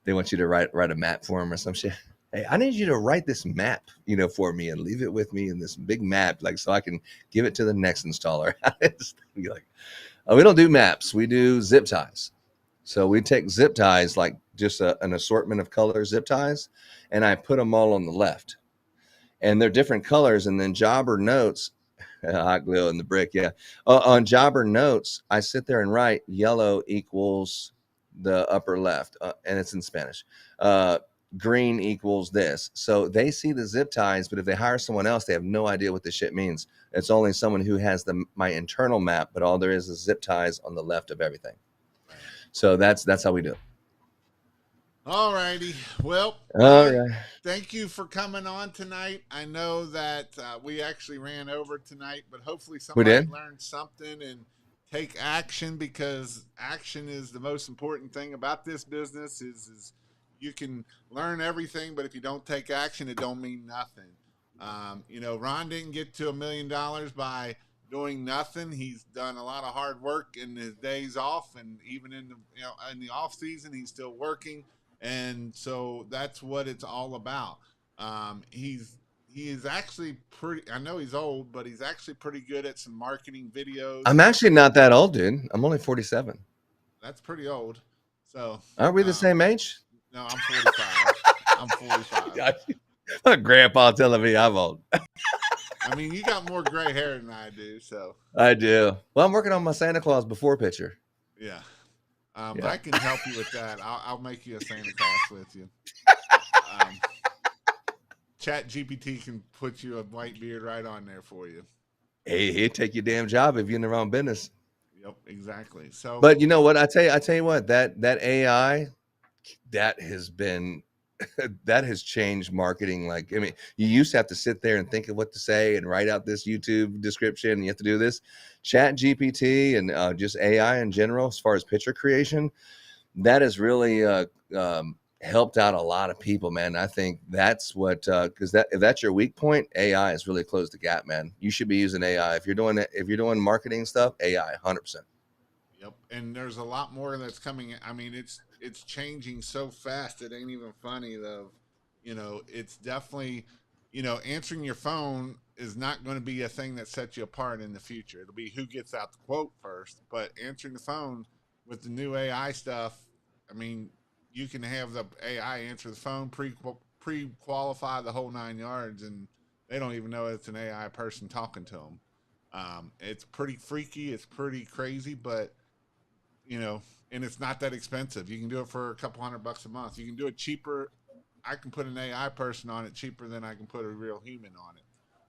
they want you to write a map for them or some shit. Hey, I need you to write this map, for me, and leave it with me in this big map, like, so I can give it to the next installer. Be like, oh, we don't do maps. We do zip ties. So we take zip ties, like just an assortment of color zip ties, and I put them all on the left. And they're different colors. And then jobber notes, hot glue in the brick, yeah. On jobber notes, I sit there and write yellow equals the upper left, and it's in Spanish. Green equals this. So they see the zip ties, but if they hire someone else, they have no idea what this shit means. It's only someone who has my internal map, but all there is zip ties on the left of everything. So that's how we do it. All righty. Well, all Ron, right. Thank you for coming on tonight. I know that we actually ran over tonight, but hopefully somebody learned something and take action, because action is the most important thing about this business. Is you can learn everything, but if you don't take action, it don't mean nothing. Ron didn't get to $1 million by doing nothing. He's done a lot of hard work in his days off, and even in the off season, he's still working. And so that's what it's all about. He is actually pretty. I know he's old, but he's actually pretty good at some marketing videos. I'm actually not that old, dude. I'm only 47. That's pretty old. So aren't we the same age? No, I'm 45. I'm 45. My grandpa telling me I'm old. I mean, you got more gray hair than I do, so. I do. Well, I'm working on my Santa Claus before picture. Yeah. I can help you with that. I'll make you a Santa Claus with you. Chat GPT can put you a white beard right on there for you. Hey, he'll take your damn job if you're in the wrong business. Yep, exactly. So, but you know what? I tell you what, that AI, that has been that has changed marketing. Like, I mean, you used to have to sit there and think of what to say and write out this YouTube description, and you have to do this. Chat GPT and just AI in general, as far as picture creation, that has really helped out a lot of people, man. I think that's what, because if that's your weak point, AI has really closed the gap, man. You should be using AI if you're doing marketing stuff. AI, 100%. Yep, and there's a lot more that's coming. I mean, it's changing so fast it ain't even funny though. It's definitely, answering your phone is not going to be a thing that sets you apart in the future. It'll be who gets out the quote first. But answering the phone with the new AI stuff, I mean, you can have the AI answer the phone, pre-qualify the whole 9 yards, and they don't even know it's an AI person talking to them. It's pretty freaky. It's pretty crazy, but and it's not that expensive. You can do it for a couple $100 a month. You can do it cheaper. I can put an AI person on it cheaper than I can put a real human on it.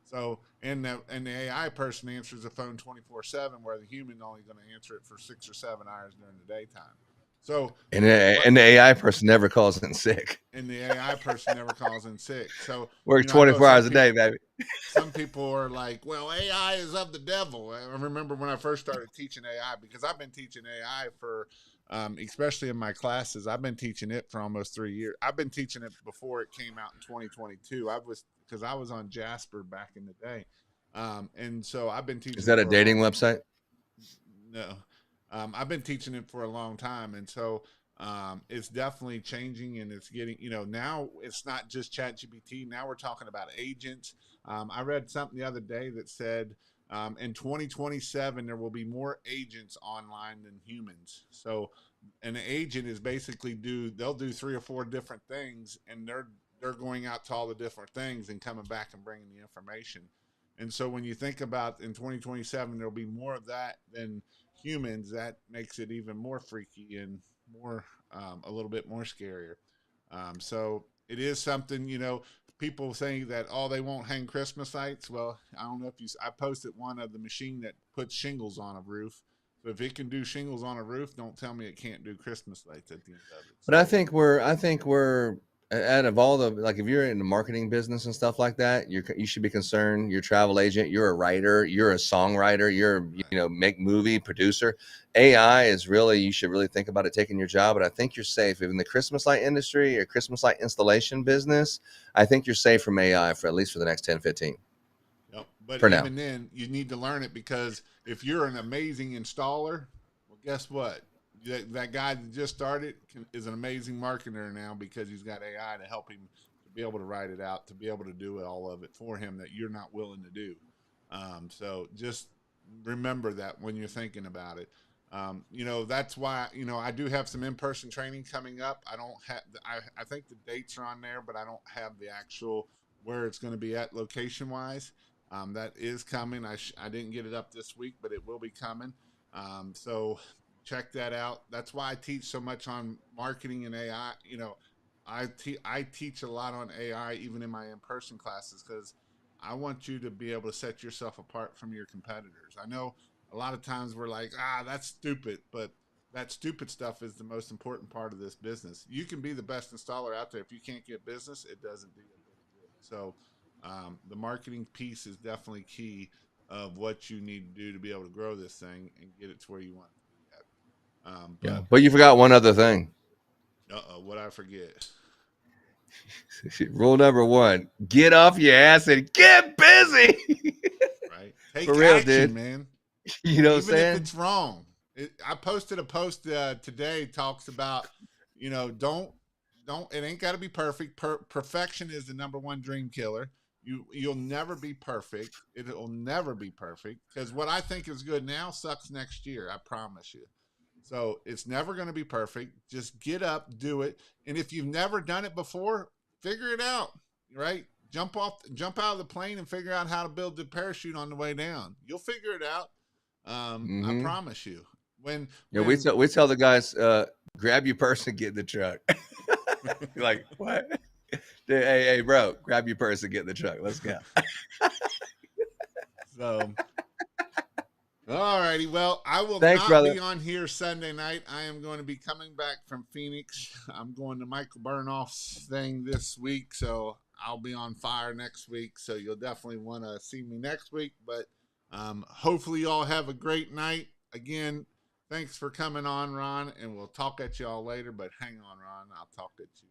So, and the AI person answers the phone 24/7, where the human only going to answer it for 6 or 7 hours during the daytime. So, and the AI person never calls in sick. And the AI person never calls in sick. So work 24 hours a day, baby. Some people are like, well, AI is of the devil. I remember when I first started teaching AI, because I've been teaching AI for, especially in my classes, I've been teaching it for almost 3 years. I've been teaching it before it came out in 2022. Because I was on Jasper back in the day. And so I've been teaching. Is that a dating website? No. I've been teaching it for a long time. And so it's definitely changing, and it's getting, now it's not just ChatGPT. Now we're talking about agents. I read something the other day that said in 2027 there will be more agents online than humans. So an agent is basically they'll do 3 or 4 different things, and they're going out to all the different things and coming back and bringing the information. And so when you think about in 2027 there'll be more of that than humans, that makes it even more freaky and more a little bit more scarier. So it is something, people saying that, oh, they won't hang Christmas lights. Well, I don't know if I posted one of the machine that puts shingles on a roof. So if it can do shingles on a roof, don't tell me it can't do Christmas lights at the end of it. But So I think we're out of all the, like, if you're in the marketing business and stuff like that, you should be concerned. You're a travel agent, you're a writer, you're a songwriter, you're, make movie producer. AI is really, you should really think about it taking your job. But I think you're safe in the Christmas light industry or Christmas light installation business. I think you're safe from AI for at least for the next 10, 15 yep. But for now. even then, you need to learn it, because if you're an amazing installer, well, guess what? That guy that just started is an amazing marketer now, because he's got AI to help him to be able to write it out, to be able to do all of it for him that you're not willing to do. So just remember that when you're thinking about it. That's why, I do have some in-person training coming up. I don't have, I think the dates are on there, but I don't have the actual where it's going to be at location wise. That is coming. I didn't get it up this week, but it will be coming. So check that out. That's why I teach so much on marketing and AI. I teach a lot on AI even in my in-person classes, because I want you to be able to set yourself apart from your competitors. I know a lot of times we're like, that's stupid, but that stupid stuff is the most important part of this business. You can be the best installer out there. If you can't get business, it doesn't do you any good. So the marketing piece is definitely key of what you need to do to be able to grow this thing and get it to where you want it to be at. Yeah. But But you forgot one other thing. what I forget? Rule number one: get off your ass and get busy. Right? For Take real, action, dude. man. You know what I'm Even if saying? it's wrong. I posted a post today, talks about, don't, it ain't got to be perfect. Perfection is the number one dream killer. You'll never be perfect. It'll never be perfect, because what I think is good now sucks next year. I promise you. So it's never going to be perfect. Just get up, do it. And if you've never done it before, figure it out, right? Jump out of the plane and figure out how to build the parachute on the way down. You'll figure it out. I Mm-hmm. promise you. When Yeah, we when tell the guys, grab your purse and get in the truck. You're like, what? Hey, bro, grab your purse and get in the truck. Let's go. so all righty. Well, I will Thanks, not brother. be on here Sunday night. I am going to be coming back from Phoenix. I'm going to Michael Burnoff's thing this week, so I'll be on fire next week. So you'll definitely want to see me next week. But hopefully, y'all have a great night. Again, thanks for coming on, Ron, and we'll talk at y'all later. But hang on, Ron. I'll talk at you